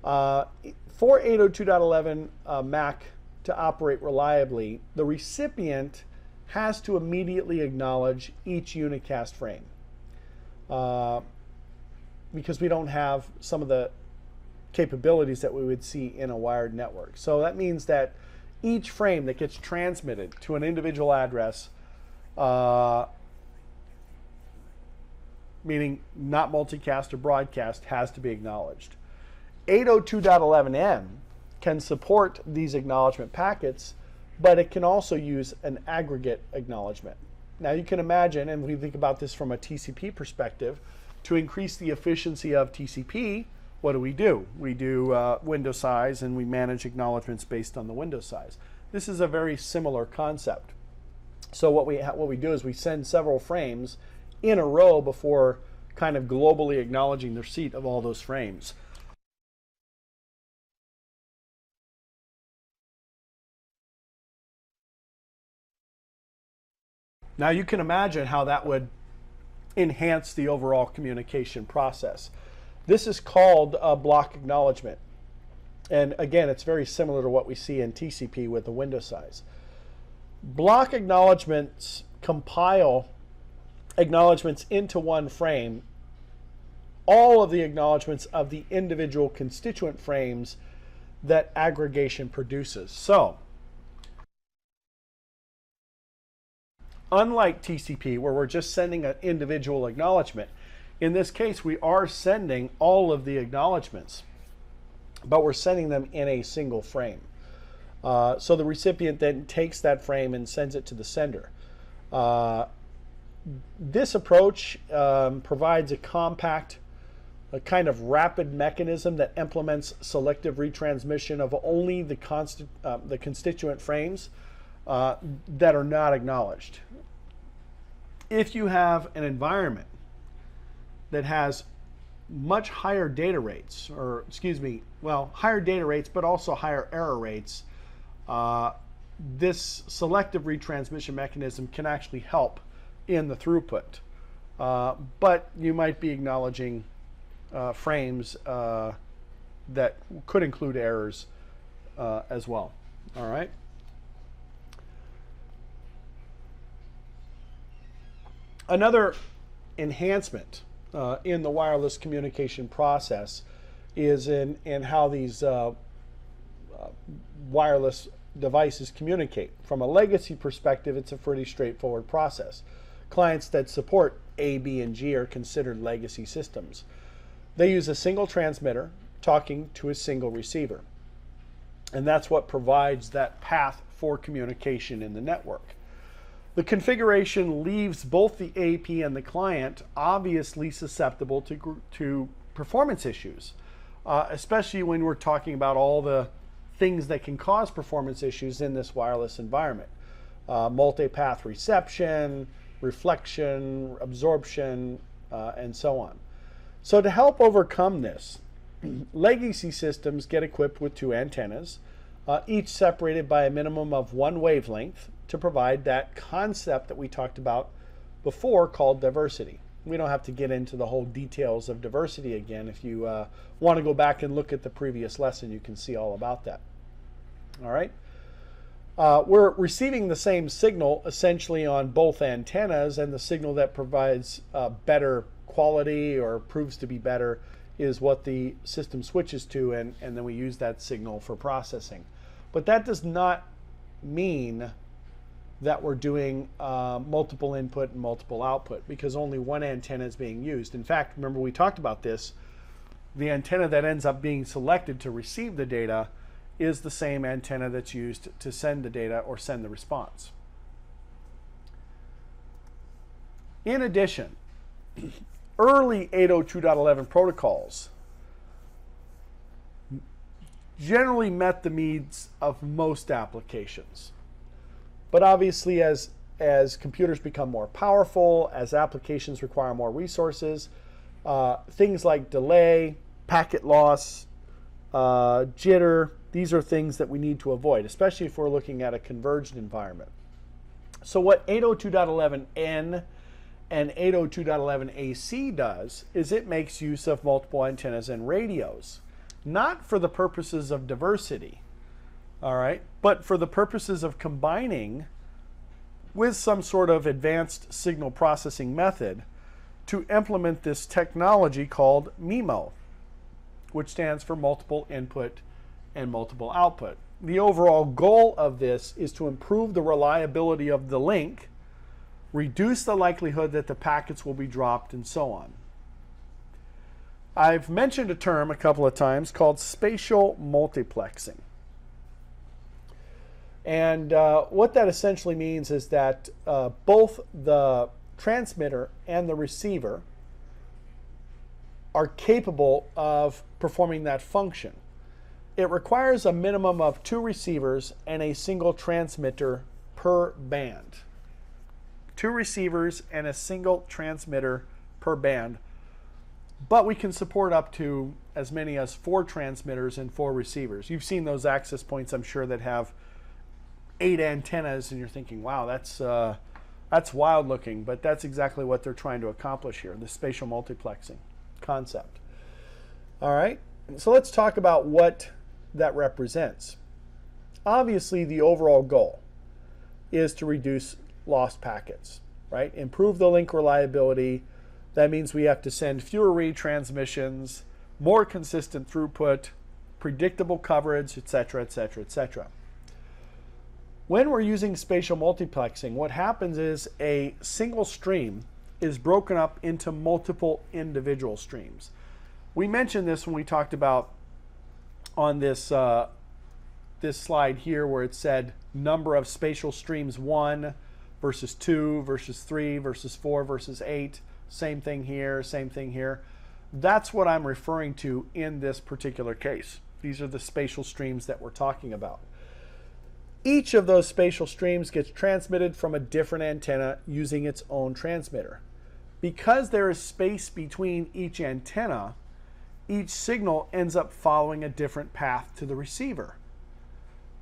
For 802.11 MAC to operate reliably, the recipient has to immediately acknowledge each unicast frame because we don't have some of the capabilities that we would see in a wired network. So that means that each frame that gets transmitted to an individual address, meaning not multicast or broadcast, has to be acknowledged. 802.11n can support these acknowledgement packets, but it can also use an aggregate acknowledgement. Now you can imagine, and we think about this from a TCP perspective, to increase the efficiency of TCP, what do? We do window size, and we manage acknowledgements based on the window size. This is a very similar concept. So what we do is we send several frames in a row before kind of globally acknowledging the receipt of all those frames. Now you can imagine how that would enhance the overall communication process. This is called block acknowledgement. And again, it's very similar to what we see in TCP with the window size. Block acknowledgements compile acknowledgements into one frame, all of the acknowledgements of the individual constituent frames that aggregation produces. So, unlike TCP, where we're just sending an individual acknowledgement, in this case we are sending all of the acknowledgements, but we're sending them in a single frame. So the recipient then takes that frame and sends it to the sender. This approach provides a compact, a kind of rapid mechanism that implements selective retransmission of only the constituent frames that are not acknowledged. If you have an environment that has much higher data rates, or excuse me, well, higher data rates, but also higher error rates, this selective retransmission mechanism can actually help in the throughput. But you might be acknowledging frames that could include errors as well. All right. Another enhancement in the wireless communication process is in how these wireless devices communicate. From a legacy perspective, it's a pretty straightforward process. Clients that support A, B, and G are considered legacy systems. They use a single transmitter talking to a single receiver. And that's what provides that path for communication in the network. The configuration leaves both the AP and the client obviously susceptible to performance issues, especially when we're talking about all the things that can cause performance issues in this wireless environment. Multipath reception, reflection, absorption, and so on. So to help overcome this, legacy systems get equipped with two antennas, each separated by a minimum of one wavelength, to provide that concept that we talked about before called diversity. We don't have to get into the whole details of diversity again. If you want to go back and look at the previous lesson, you can see all about that. All right. We're receiving the same signal essentially on both antennas, and the signal that provides better quality or proves to be better is what the system switches to, and then we use that signal for processing. But that does not mean that we're doing multiple input and multiple output, because only one antenna is being used. In fact, remember we talked about this, the antenna that ends up being selected to receive the data is the same antenna that's used to send the data or send the response. In addition, early 802.11 protocols generally met the needs of most applications. But obviously, as computers become more powerful, as applications require more resources, things like delay, packet loss, jitter, these are things that we need to avoid, especially if we're looking at a converged environment. So what 802.11n and 802.11ac does is it makes use of multiple antennas and radios, not for the purposes of diversity, all right, but for the purposes of combining with some sort of advanced signal processing method to implement this technology called MIMO, which stands for multiple input and multiple output. The overall goal of this is to improve the reliability of the link, reduce the likelihood that the packets will be dropped, and so on. I've mentioned a term a couple of times called spatial multiplexing. And what that essentially means is that both the transmitter and the receiver are capable of performing that function. It requires a minimum of 2 receivers and a single transmitter per band. 2 receivers and a single transmitter per band. But we can support up to as many as 4 transmitters and 4 receivers. You've seen those access points, I'm sure, that have 8 antennas, and you're thinking, wow, that's wild looking, but that's exactly what they're trying to accomplish here, the spatial multiplexing concept. All right, so let's talk about what that represents. Obviously, the overall goal is to reduce lost packets, right? Improve the link reliability. That means we have to send fewer retransmissions, more consistent throughput, predictable coverage, etc., etc., etc. When we're using spatial multiplexing, what happens is a single stream is broken up into multiple individual streams. We mentioned this when we talked about on this this slide here where it said number of spatial streams 1 versus 2 versus 3 versus 4 versus 8. Same thing here, same thing here. That's what I'm referring to in this particular case. These are the spatial streams that we're talking about. Each of those spatial streams gets transmitted from a different antenna using its own transmitter. Because there is space between each antenna, each signal ends up following a different path to the receiver.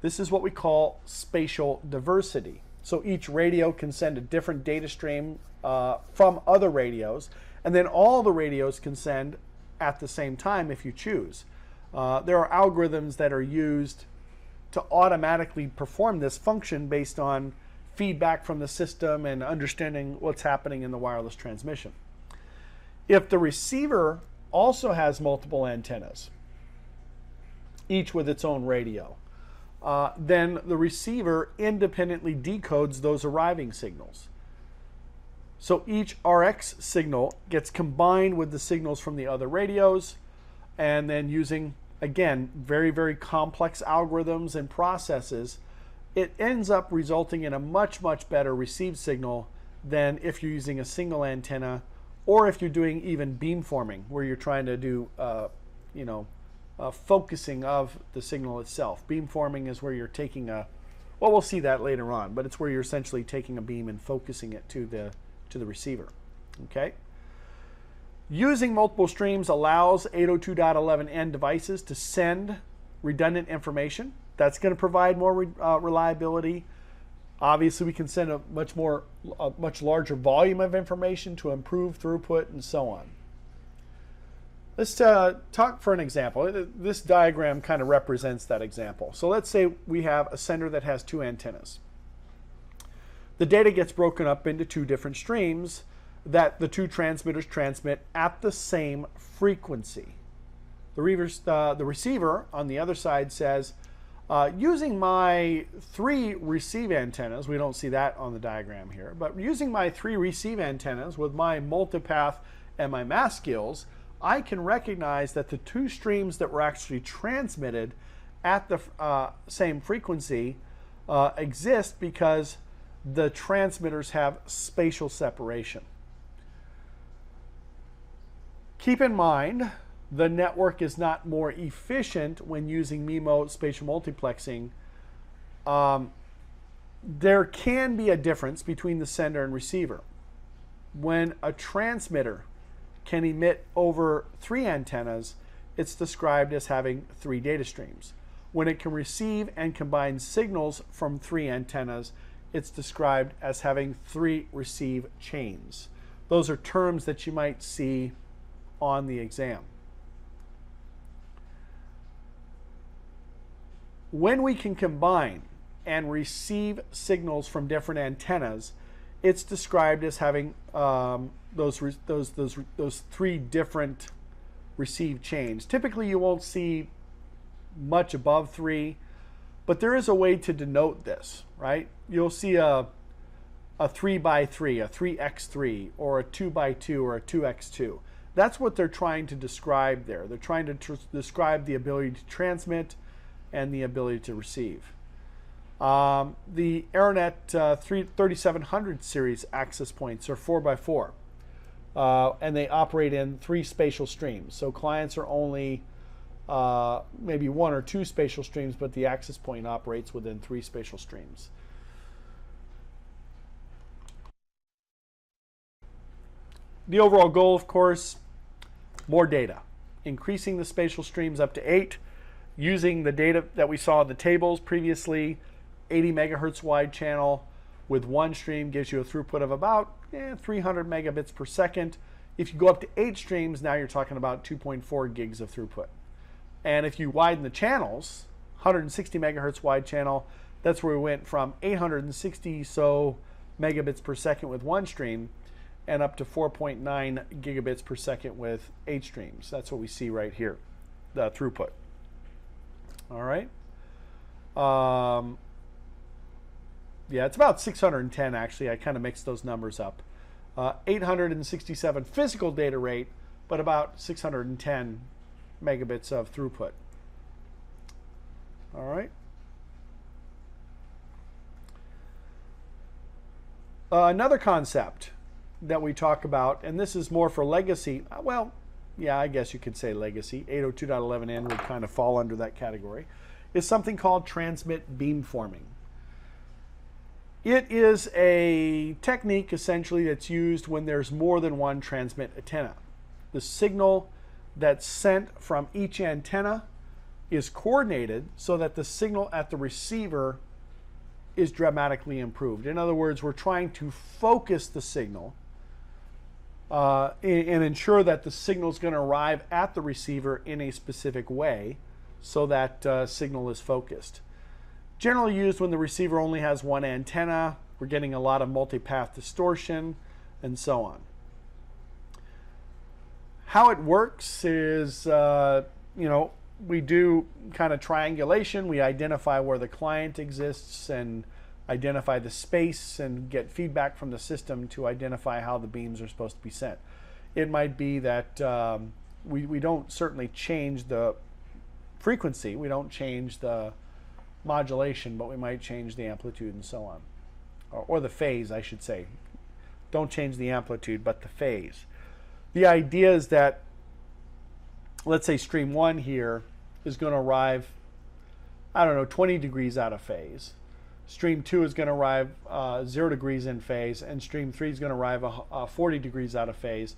This is what we call spatial diversity. So each radio can send a different data stream from other radios, and then all the radios can send at the same time if you choose. There are algorithms that are used to automatically perform this function based on feedback from the system and understanding what's happening in the wireless transmission. If the receiver also has multiple antennas, each with its own radio, then the receiver independently decodes those arriving signals. So each RX signal gets combined with the signals from the other radios, and then using, again, very, very complex algorithms and processes, it ends up resulting in a much, much better received signal than if you're using a single antenna, or if you're doing even beamforming, where you're trying to do, focusing of the signal itself. Beamforming is where you're taking a, well, we'll see that later on, but it's where you're essentially taking a beam and focusing it to the receiver. Okay. Using multiple streams allows 802.11n devices to send redundant information. That's going to provide more reliability. Obviously, we can send a much larger volume of information to improve throughput and so on. Let's talk for an example. This diagram kind of represents that example. So let's say we have a sender that has two antennas. The data gets broken up into two different streams that the two transmitters transmit at the same frequency. The receiver on the other side says, using my 3 receive antennas, we don't see that on the diagram here, but using my 3 receive antennas with my multipath and my mask skills, I can recognize that the 2 streams that were actually transmitted at the same frequency exist because the transmitters have spatial separation. Keep in mind, the network is not more efficient when using MIMO spatial multiplexing. There can be a difference between the sender and receiver. When a transmitter can emit over 3 antennas, it's described as having 3 data streams. When it can receive and combine signals from 3 antennas, it's described as having 3 receive chains. Those are terms that you might see on the exam. When we can combine and receive signals from different antennas, it's described as having those 3 different receive chains. Typically, you won't see much above 3, but there is a way to denote this, right? You'll see a 3x3, a 3x3, or a 2x2, or a 2x2. That's what they're trying to describe there. They're trying to describe the ability to transmit and the ability to receive. The Aeronet 3700 series access points are 4x4, and they operate in 3 spatial streams. So clients are only maybe 1 or 2 spatial streams, but the access point operates within 3 spatial streams. The overall goal, of course, more data. Increasing the spatial streams up to 8, using the data that we saw in the tables previously. 80 megahertz wide channel with 1 stream gives you a throughput of about 300 megabits per second. If you go up to 8 streams, now you're talking about 2.4 gigs of throughput. And if you widen the channels, 160 megahertz wide channel, that's where we went from 860 so megabits per second with 1 stream and up to 4.9 gigabits per second with 8 streams. That's what we see right here, the throughput. All right. Yeah, it's about 610 actually. I kind of mixed those numbers up. 867 physical data rate, but about 610 megabits of throughput. All right. Another concept that we talk about, and this is more for legacy, well, yeah, I guess you could say legacy, 802.11n would kind of fall under that category, is something called transmit beamforming. It is a technique essentially that's used when there's more than one transmit antenna. The signal that's sent from each antenna is coordinated so that the signal at the receiver is dramatically improved. In other words, we're trying to focus the signal and ensure that the signal is going to arrive at the receiver in a specific way so that signal is focused. Generally used when the receiver only has one antenna, we're getting a lot of multipath distortion, and so on. How it works is, we do kind of triangulation. We identify where the client exists and identify the space and get feedback from the system to identify how the beams are supposed to be sent. It might be that we don't certainly change the frequency, we don't change the modulation, but we might change the amplitude and so on. Or the phase, I should say. Don't change the amplitude, but the phase. The idea is that, let's say stream 1 here is going to arrive, 20 degrees out of phase. Stream 2 is going to arrive 0 degrees in phase, and stream 3 is going to arrive 40 degrees out of phase.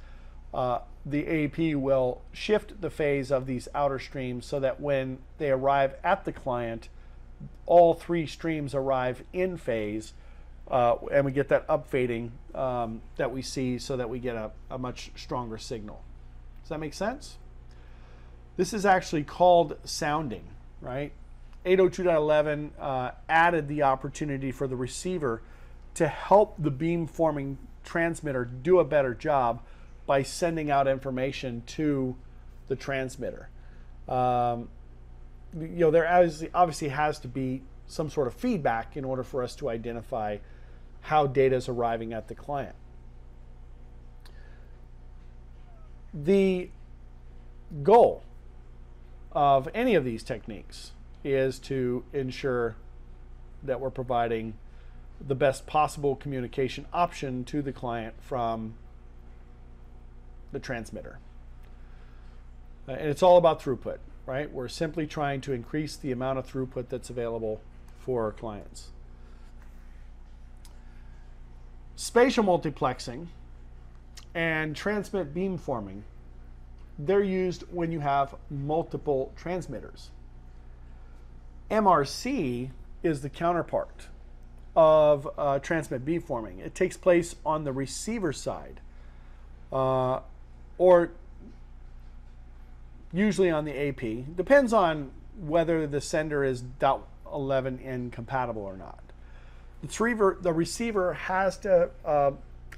The AP will shift the phase of these outer streams so that when they arrive at the client, all three streams arrive in phase, and we get that upfading that we see so that we get a much stronger signal. Does that make sense? This is actually called sounding, right? 802.11 added the opportunity for the receiver to help the beamforming transmitter do a better job by sending out information to the transmitter. There obviously has to be some sort of feedback in order for us to identify how data is arriving at the client. The goal of any of these techniques is to ensure that we're providing the best possible communication option to the client from the transmitter. And it's all about throughput, right? We're simply trying to increase the amount of throughput that's available for our clients. Spatial multiplexing and transmit beamforming, they're used when you have multiple transmitters. MRC is the counterpart of transmit beamforming. It takes place on the receiver side, or usually on the AP. Depends on whether the sender is .11n compatible or not. The receiver has to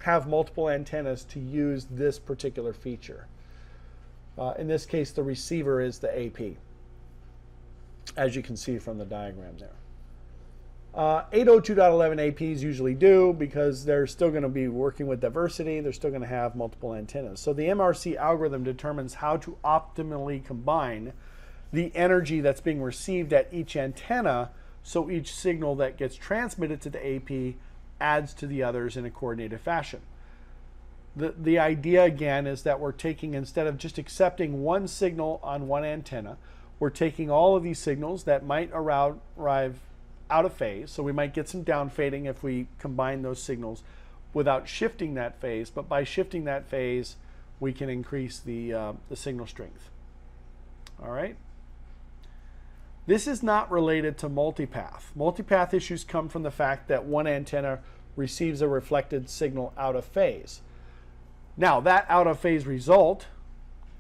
have multiple antennas to use this particular feature. In this case, the receiver is the AP, as you can see from the diagram there. 802.11 APs usually do, because they're still going to be working with diversity. They're still going to have multiple antennas. So the MRC algorithm determines how to optimally combine the energy that's being received at each antenna, so each signal that gets transmitted to the AP adds to the others in a coordinated fashion. The idea again is that we're taking, instead of just accepting one signal on one antenna, we're taking all of these signals that might arrive out of phase. So we might get some downfading if we combine those signals without shifting that phase, but by shifting that phase, we can increase the signal strength. All right. This is not related to multipath. Multipath issues come from the fact that one antenna receives a reflected signal out of phase. Now, that out of phase result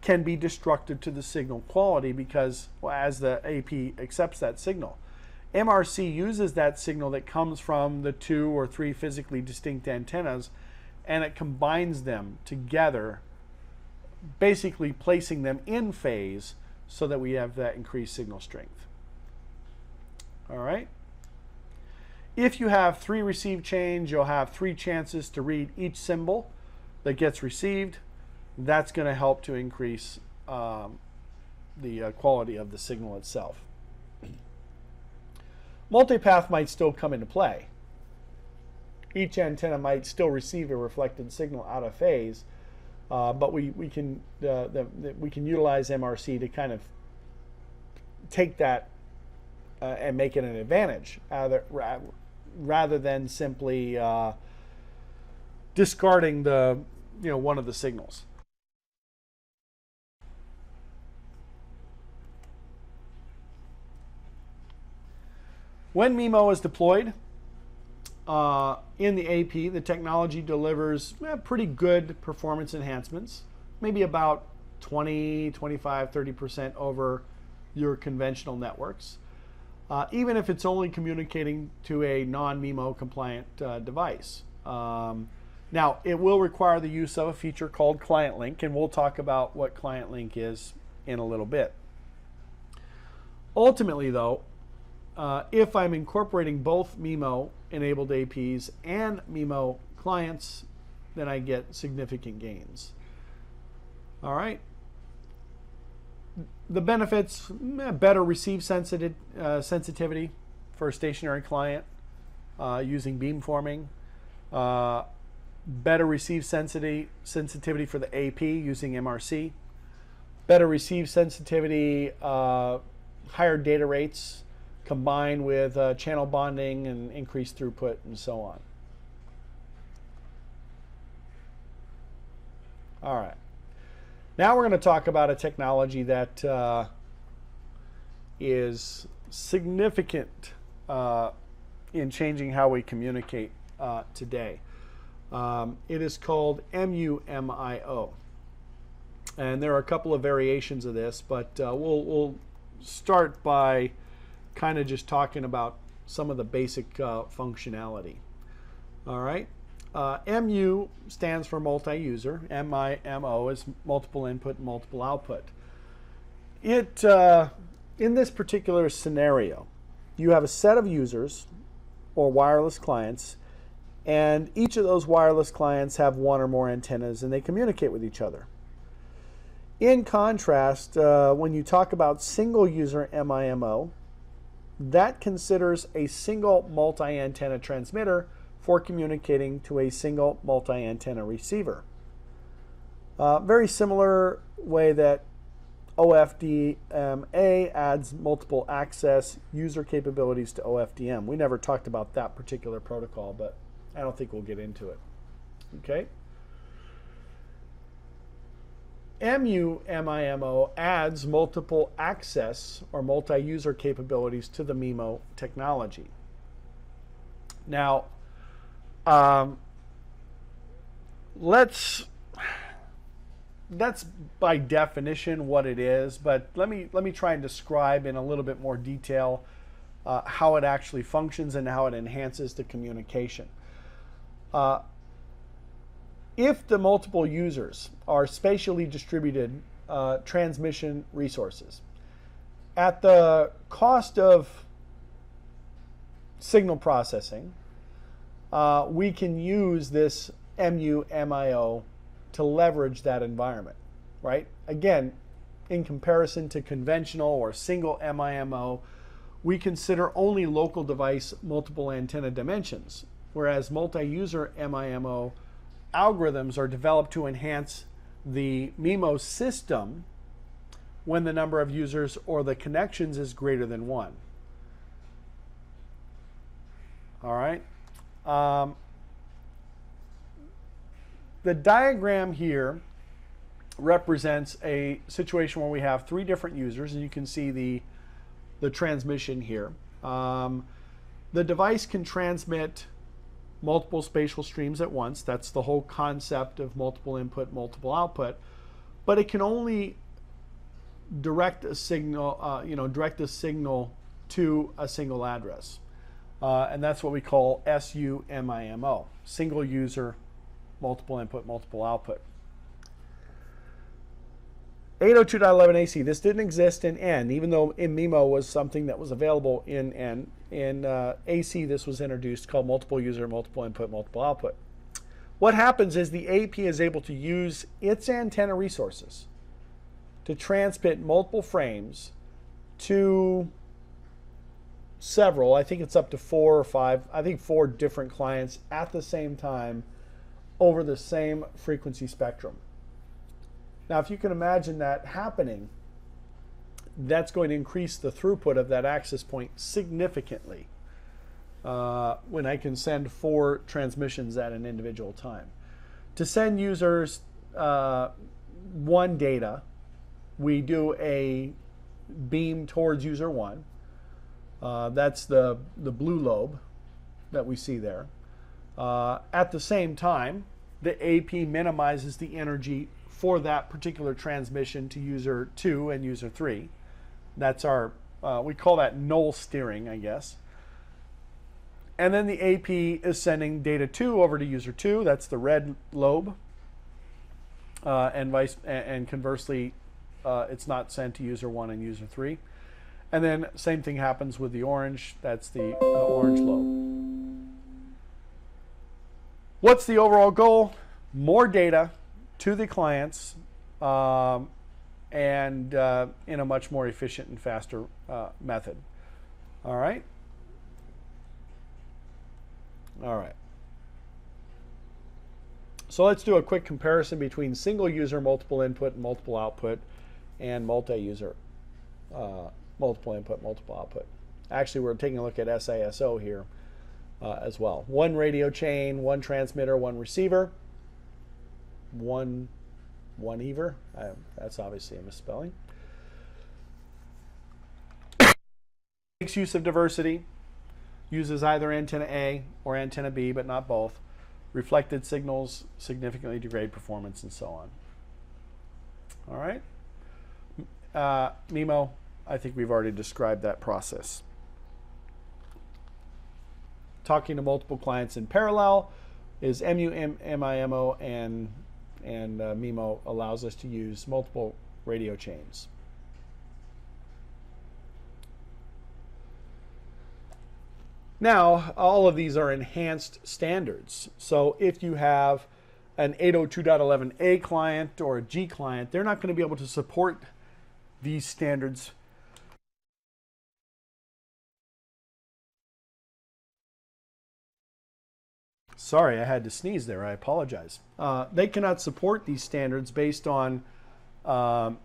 can be destructive to the signal quality because, well, as the AP accepts that signal, MRC uses that signal that comes from the 2 or 3 physically distinct antennas, and it combines them together, basically placing them in phase so that we have that increased signal strength. All right. If you have 3 received chains, you'll have 3 chances to read each symbol that gets received. That's going to help to increase the quality of the signal itself. Multipath might still come into play. Each antenna might still receive a reflected signal out of phase, but we can utilize MRC to kind of take that and make it an advantage, rather than simply discarding the one of the signals. When MIMO is deployed in the AP, the technology delivers pretty good performance enhancements, maybe about 20, 25, 30% over your conventional networks, even if it's only communicating to a non-MIMO compliant device. Now, it will require the use of a feature called client link, and we'll talk about what client link is in a little bit. Ultimately, though, if I'm incorporating both MIMO-enabled APs and MIMO clients, then I get significant gains. All right. The benefits: better receive sensitivity for a stationary client using beamforming, better receive sensitivity for the AP using MRC, better receive sensitivity, higher data rates combined with channel bonding and increased throughput and so on. All right. Now we're going to talk about a technology that is significant in changing how we communicate today. It is called MU-MIO. And there are a couple of variations of this, but we'll start by kind of just talking about some of the basic functionality. All right. MU stands for multi-user. MIMO is multiple input and multiple output. It, in this particular scenario, you have a set of users or wireless clients, and each of those wireless clients have one or more antennas, and they communicate with each other. In contrast, when you talk about single user MIMO, that considers a single multi-antenna transmitter for communicating to a single multi-antenna receiver. Very similar way that OFDMA adds multiple access user capabilities to OFDM. We never talked about that particular protocol, but I don't think we'll get into it. Okay. MU-MIMO adds multiple access or multi-user capabilities to the MIMO technology. Now, that's by definition what it is, but let me try and describe in a little bit more detail how it actually functions and how it enhances the communication. If the multiple users are spatially distributed transmission resources, at the cost of signal processing, we can use this MU-MIO to leverage that environment, right? Again, in comparison to conventional or single MIMO, we consider only local device multiple antenna dimensions, whereas multi-user MIMO algorithms are developed to enhance the MIMO system when the number of users or the connections is greater than one. All right. The diagram here represents a situation where we have three different users, and you can see the transmission here. The device can transmit multiple spatial streams at once. That's the whole concept of multiple input, multiple output. But it can only direct a signal, direct a signal to a single address. And that's what we call SU-MIMO, single user, multiple input, multiple output. 802.11ac, this didn't exist in N, even though in MIMO was something that was available in N. In AC, this was introduced, called multiple user, multiple input, multiple output. What happens is the AP is able to use its antenna resources to transmit multiple frames to several, I think it's up to 4 or 5, I think 4 different clients at the same time over the same frequency spectrum. Now, if you can imagine that happening, that's going to increase the throughput of that access point significantly. when I can send 4 transmissions at an individual time. To send users 1 data, we do a beam towards user 1. That's the blue lobe that we see there. At the same time, the AP minimizes the energy for that particular transmission to user 2 and user 3. That's our, we call that null steering, I guess. And then the AP is sending data 2 over to user 2. That's the red lobe. And conversely, it's not sent to user 1 and user 3. And then same thing happens with the orange. That's the orange lobe. What's the overall goal? More data to the clients and in a much more efficient and faster method. All right? All right. So let's do a quick comparison between single user, multiple input, and multiple output, and multi-user, multiple input, multiple output. Actually, we're taking a look at SISO here as well. 1 radio chain, 1 transmitter, 1 receiver, 1 Ever. That's obviously a misspelling. Makes use of diversity. Uses either antenna A or antenna B, but not both. Reflected signals significantly degrade performance, and so on. All right. MIMO, I think we've already described that process. Talking to multiple clients in parallel is MIMO, and MIMO allows us to use multiple radio chains. Now, all of these are enhanced standards. So if you have an 802.11a client or a G client, they're not going to be able to support these standards. Sorry, I had to sneeze there. I apologize. They cannot support these standards based on the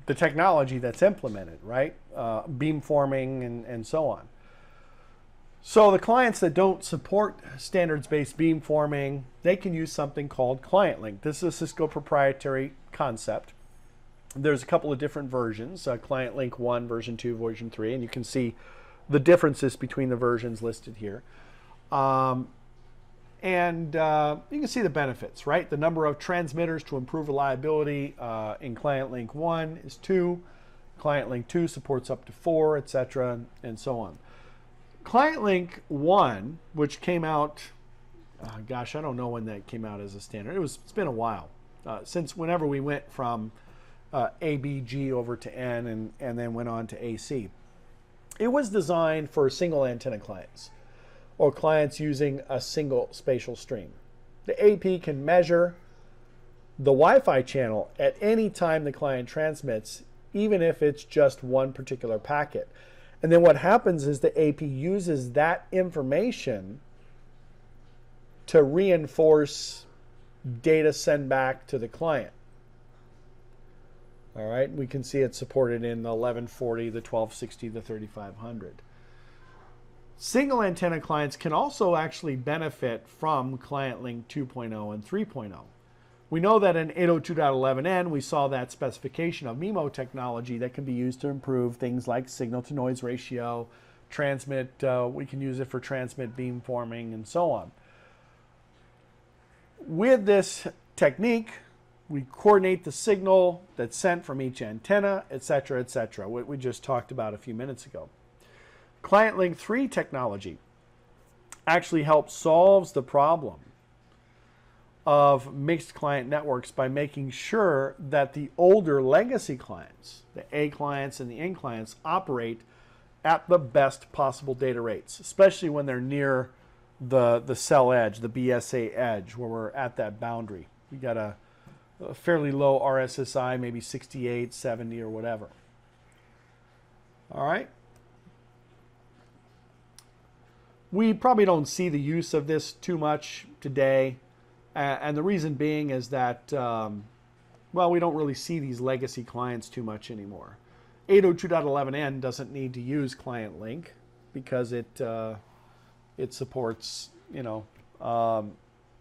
technology that's implemented, right? Beamforming and so on. So the clients that don't support standards-based beamforming, they can use something called client link. This is a Cisco proprietary concept. There's a couple of different versions, client link 1, version 2, version 3, and you can see the differences between the versions listed here. You can see the benefits, right? The number of transmitters to improve reliability in client link 1 is 2. Client link 2 supports up to 4, etc., and so on. Client link 1, which came out, gosh, I don't know when that came out as a standard. It's been a while since whenever we went from ABG over to N and then went on to AC. It was designed for single antenna clients or clients using a single spatial stream. The AP can measure the Wi-Fi channel at any time the client transmits, even if it's just one particular packet. And then what happens is the AP uses that information to reinforce data send back to the client. All right, we can see it's supported in the 1140, the 1260, the 3500. Single antenna clients can also actually benefit from Client Link 2.0 and 3.0. We know that in 802.11n, we saw that specification of MIMO technology that can be used to improve things like signal-to-noise ratio, transmit, we can use it for transmit beamforming, and so on. With this technique, we coordinate the signal that's sent from each antenna, etc., etc., what we just talked about a few minutes ago. Client Link 3 technology actually helps solve the problem of mixed client networks by making sure that the older legacy clients, the A clients and the N clients, operate at the best possible data rates, especially when they're near the cell edge, the BSA edge, where we're at that boundary. We got a fairly low RSSI, maybe 68, 70, or whatever. All right. We probably don't see the use of this too much today. And the reason being is that, well, we don't really see these legacy clients too much anymore. 802.11n doesn't need to use client link. because it supports, you know,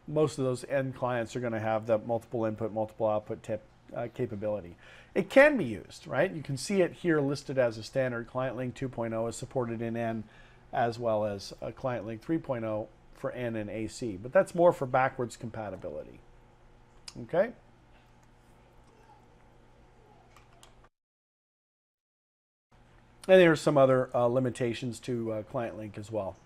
most of those end clients are going to have the multiple input, multiple output capability. It can be used, right? You can see it here listed as a standard. Client Link 2.0 is supported in N, as well as Client Link 3.0 for N and AC, but that's more for backwards compatibility. Okay? And there are some other limitations to Client Link as well.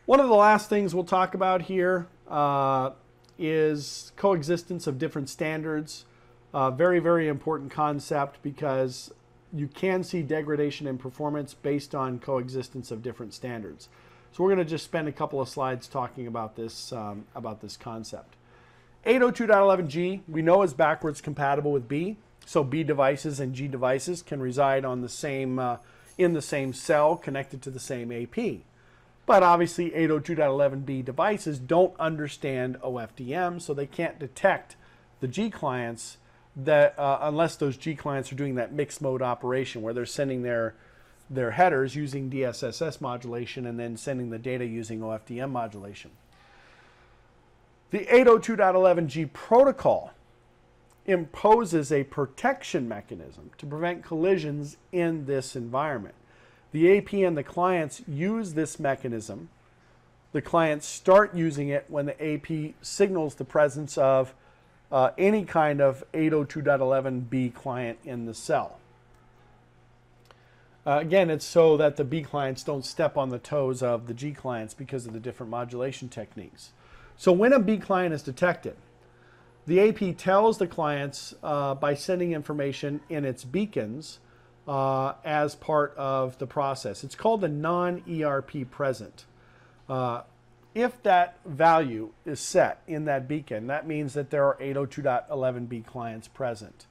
One of the last things we'll talk about here is coexistence of different standards. Very, very important concept, because you can see degradation in performance based on coexistence of different standards. So we're going to just spend a couple of slides talking about this concept. 802.11g we know is backwards compatible with B. So B devices and G devices can reside on the same in the same cell connected to the same AP. But obviously 802.11b devices don't understand OFDM, so they can't detect the G clients that unless those G clients are doing that mixed mode operation where they're sending their headers using DSSS modulation and then sending the data using OFDM modulation. The 802.11g protocol imposes a protection mechanism to prevent collisions in this environment. The AP and the clients use this mechanism. The clients start using it when the AP signals the presence of any kind of 802.11b client in the cell. Again, it's so that the B clients don't step on the toes of the G clients because of the different modulation techniques. So when a B client is detected, the AP tells the clients by sending information in its beacons as part of the process. It's called the non-EIRP present. If that value is set in that beacon, that means that there are 802.11b clients present.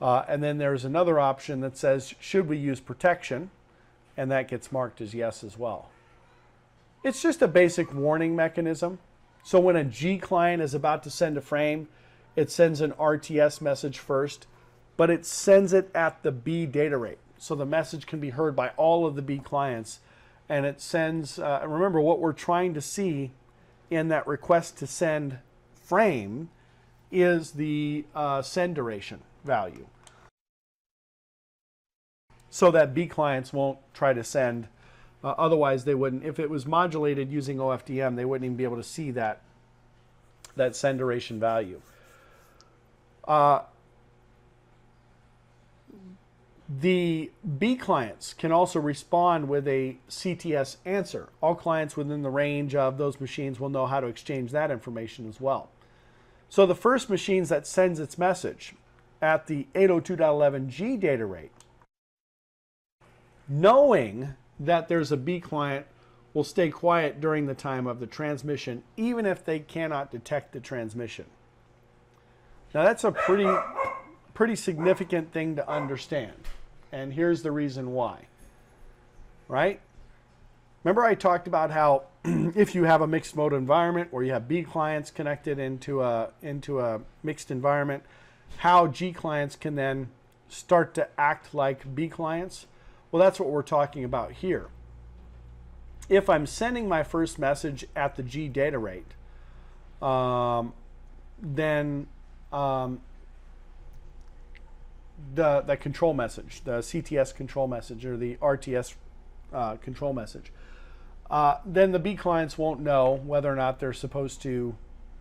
And then there's another option that says, should we use protection? And that gets marked as yes as well. It's just a basic warning mechanism. So when a G client is about to send a frame, it sends an RTS message first, but it sends it at the B data rate. So the message can be heard by all of the B clients. And it sends, remember what we're trying to see in that request to send frame is the send duration value. So that B clients won't try to send, otherwise they wouldn't, if it was modulated using OFDM, they wouldn't even be able to see that send duration value. The B clients can also respond with a CTS answer. All clients within the range of those machines will know how to exchange that information as well. So the first machines that sends its message at the 802.11g data rate, knowing that there's a B client, will stay quiet during the time of the transmission, even if they cannot detect the transmission. Now that's a pretty significant thing to understand. And here's the reason why, right? Remember I talked about how if you have a mixed mode environment or you have B clients connected into a mixed environment, how G clients can then start to act like B clients? Well, that's what we're talking about here. If I'm sending my first message at the G data rate, then the control message, the CTS control message or the RTS control message, then the B clients won't know whether or not they're supposed to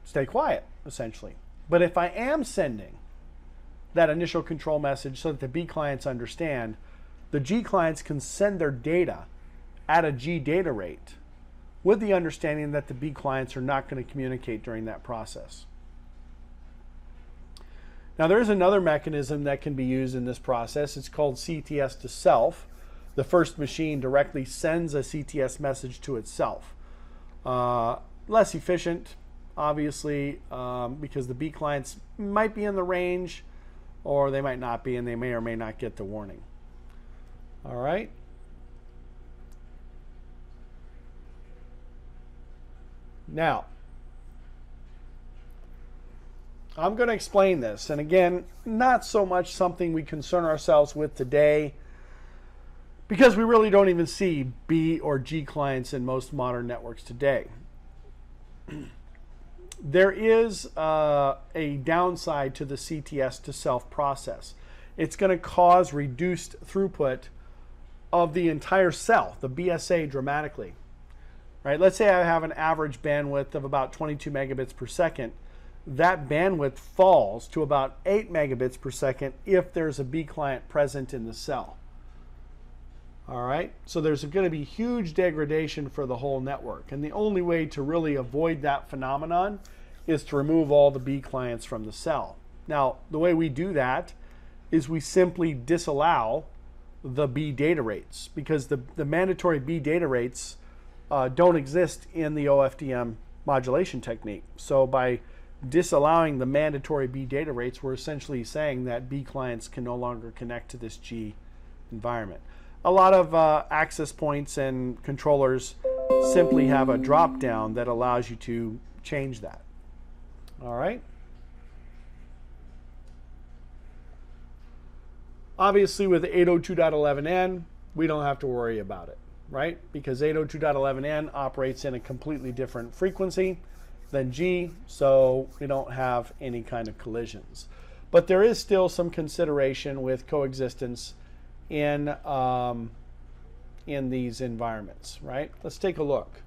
stay quiet, essentially. But if I am sending that initial control message so that the B clients understand, the G clients can send their data at a G data rate with the understanding that the B clients are not going to communicate during that process. Now there's another mechanism that can be used in this process. It's called CTS to self. The first machine directly sends a CTS message to itself. Less efficient, obviously, because the B clients might be in the range or they might not be, and they may or may not get the warning. All right. Now, I'm going to explain this, and again, not so much something we concern ourselves with today. because we really don't even see B or G clients in most modern networks today. There is a downside to the CTS to self process. It's going to cause reduced throughput of the entire cell, the BSA, dramatically. Right? Let's say I have an average bandwidth of about 22 megabits per second. That bandwidth falls to about 8 megabits per second if there's a B client present in the cell. All right, so there's going to be huge degradation for the whole network. And the only way to really avoid that phenomenon is to remove all the B clients from the cell. Now, the way we do that is we simply disallow the B data rates, because the mandatory B data rates don't exist in the OFDM modulation technique. So by disallowing the mandatory B data rates, we're essentially saying that B clients can no longer connect to this G environment. A lot of access points and controllers simply have a drop down that allows you to change that. All right. Obviously with 802.11n, we don't have to worry about it, right? Because 802.11n operates in a completely different frequency than G, so we don't have any kind of collisions. But there is still some consideration with coexistence in these environments, right? Let's take a look.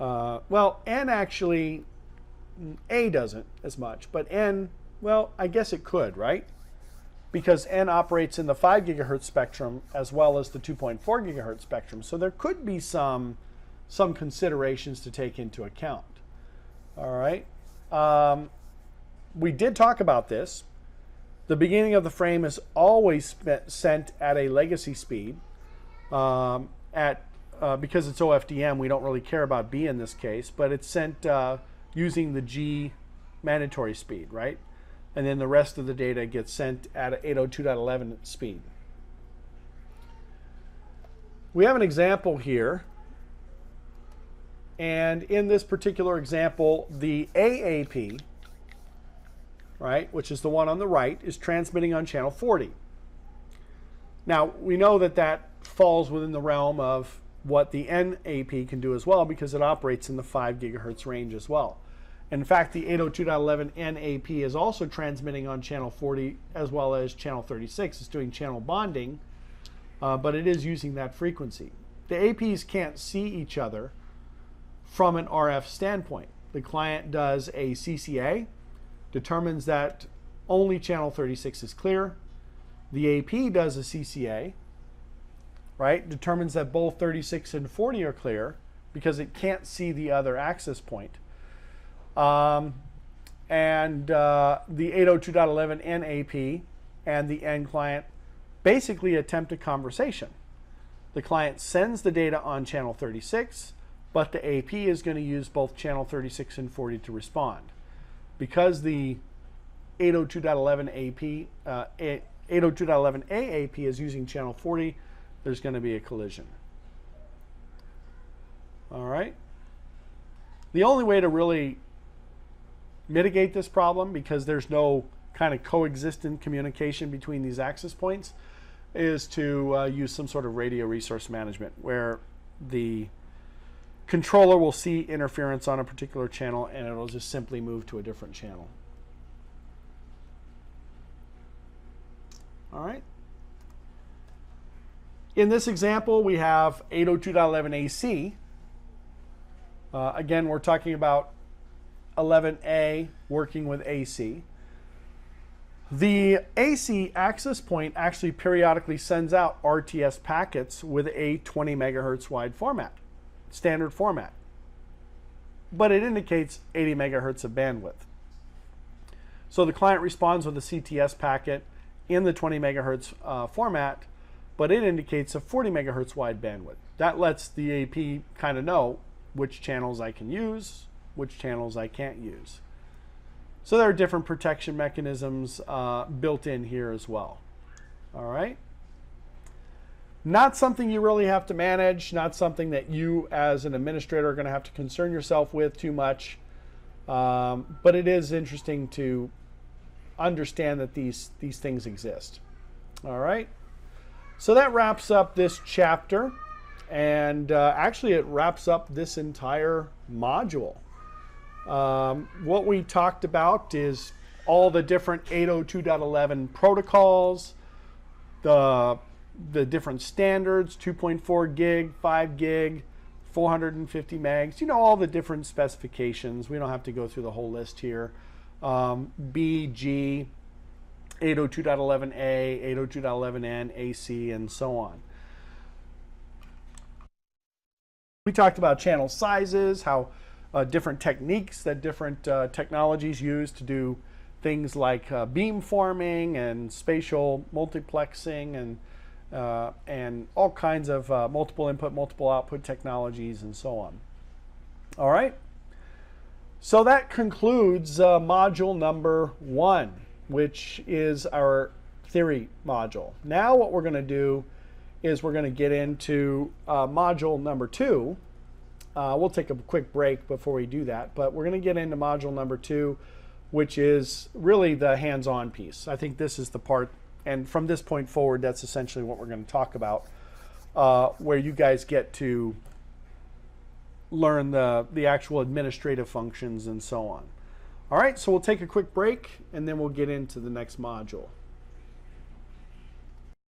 Well, N actually, A doesn't as much, but N, well, I guess it could, right? Because N operates in the 5 gigahertz spectrum as well as the 2.4 gigahertz spectrum. So there could be some considerations to take into account. All right. We did talk about this. The beginning of the frame is always sent at a legacy speed. Because it's OFDM, we don't really care about B in this case, but it's sent using the G mandatory speed, right? And then the rest of the data gets sent at 802.11 speed. We have an example here. And in this particular example, the AAP, right, which is the one on the right, is transmitting on channel 40. Now, we know that that falls within the realm of what the NAP can do as well, because it operates in the 5 gigahertz range as well. In fact, the 802.11 NAP is also transmitting on channel 40 as well as channel 36. It's doing channel bonding, but it is using that frequency. The APs can't see each other from an RF standpoint. The client does a CCA, determines that only channel 36 is clear. The AP does a CCA, right? Determines that both 36 and 40 are clear because it can't see the other access point. The 802.11 NAP and the N client basically attempt a conversation. The client sends the data on channel 36, but the AP is going to use both channel 36 and 40 to respond. Because the 802.11 AAP is using channel 40, there's going to be a collision. All right. The only way to really mitigate this problem, because there's no kind of coexistent communication between these access points, is to use some sort of radio resource management where the controller will see interference on a particular channel and it'll just simply move to a different channel. All right. In this example, we have 802.11 AC. Again, we're talking about 11A working with AC. The AC access point actually periodically sends out RTS packets with a 20 megahertz wide format, standard format, but it indicates 80 megahertz of bandwidth. So the client responds with a CTS packet in the 20 megahertz format, but it indicates a 40 megahertz wide bandwidth. That lets the AP kind of know which channels I can use, which channels I can't use. So there are different protection mechanisms built in here as well. All right. Not something you really have to manage, not something that you as an administrator are going to have to concern yourself with too much. But it is interesting to understand that these things exist. All right. So that wraps up this chapter, and actually it wraps up this entire module. What we talked about is all the different 802.11 protocols, the different standards, 2.4 gig, 5 gig, 450 megs, you know, all the different specifications. We don't have to go through the whole list here. B, G, 802.11a, 802.11n, AC, and so on. We talked about channel sizes, how different techniques that different technologies use to do things like beamforming and spatial multiplexing and all kinds of multiple input, multiple output technologies and so on. All right. So that concludes module number 1, which is our theory module. Now what we're going to do is we're going to get into module number 2. We'll take a quick break before we do that, but we're going to get into module number 2, which is really the hands-on piece. I think this is the part, and from this point forward, that's essentially what we're going to talk about, where you guys get to learn the actual administrative functions and so on. All right, so we'll take a quick break, and then we'll get into the next module.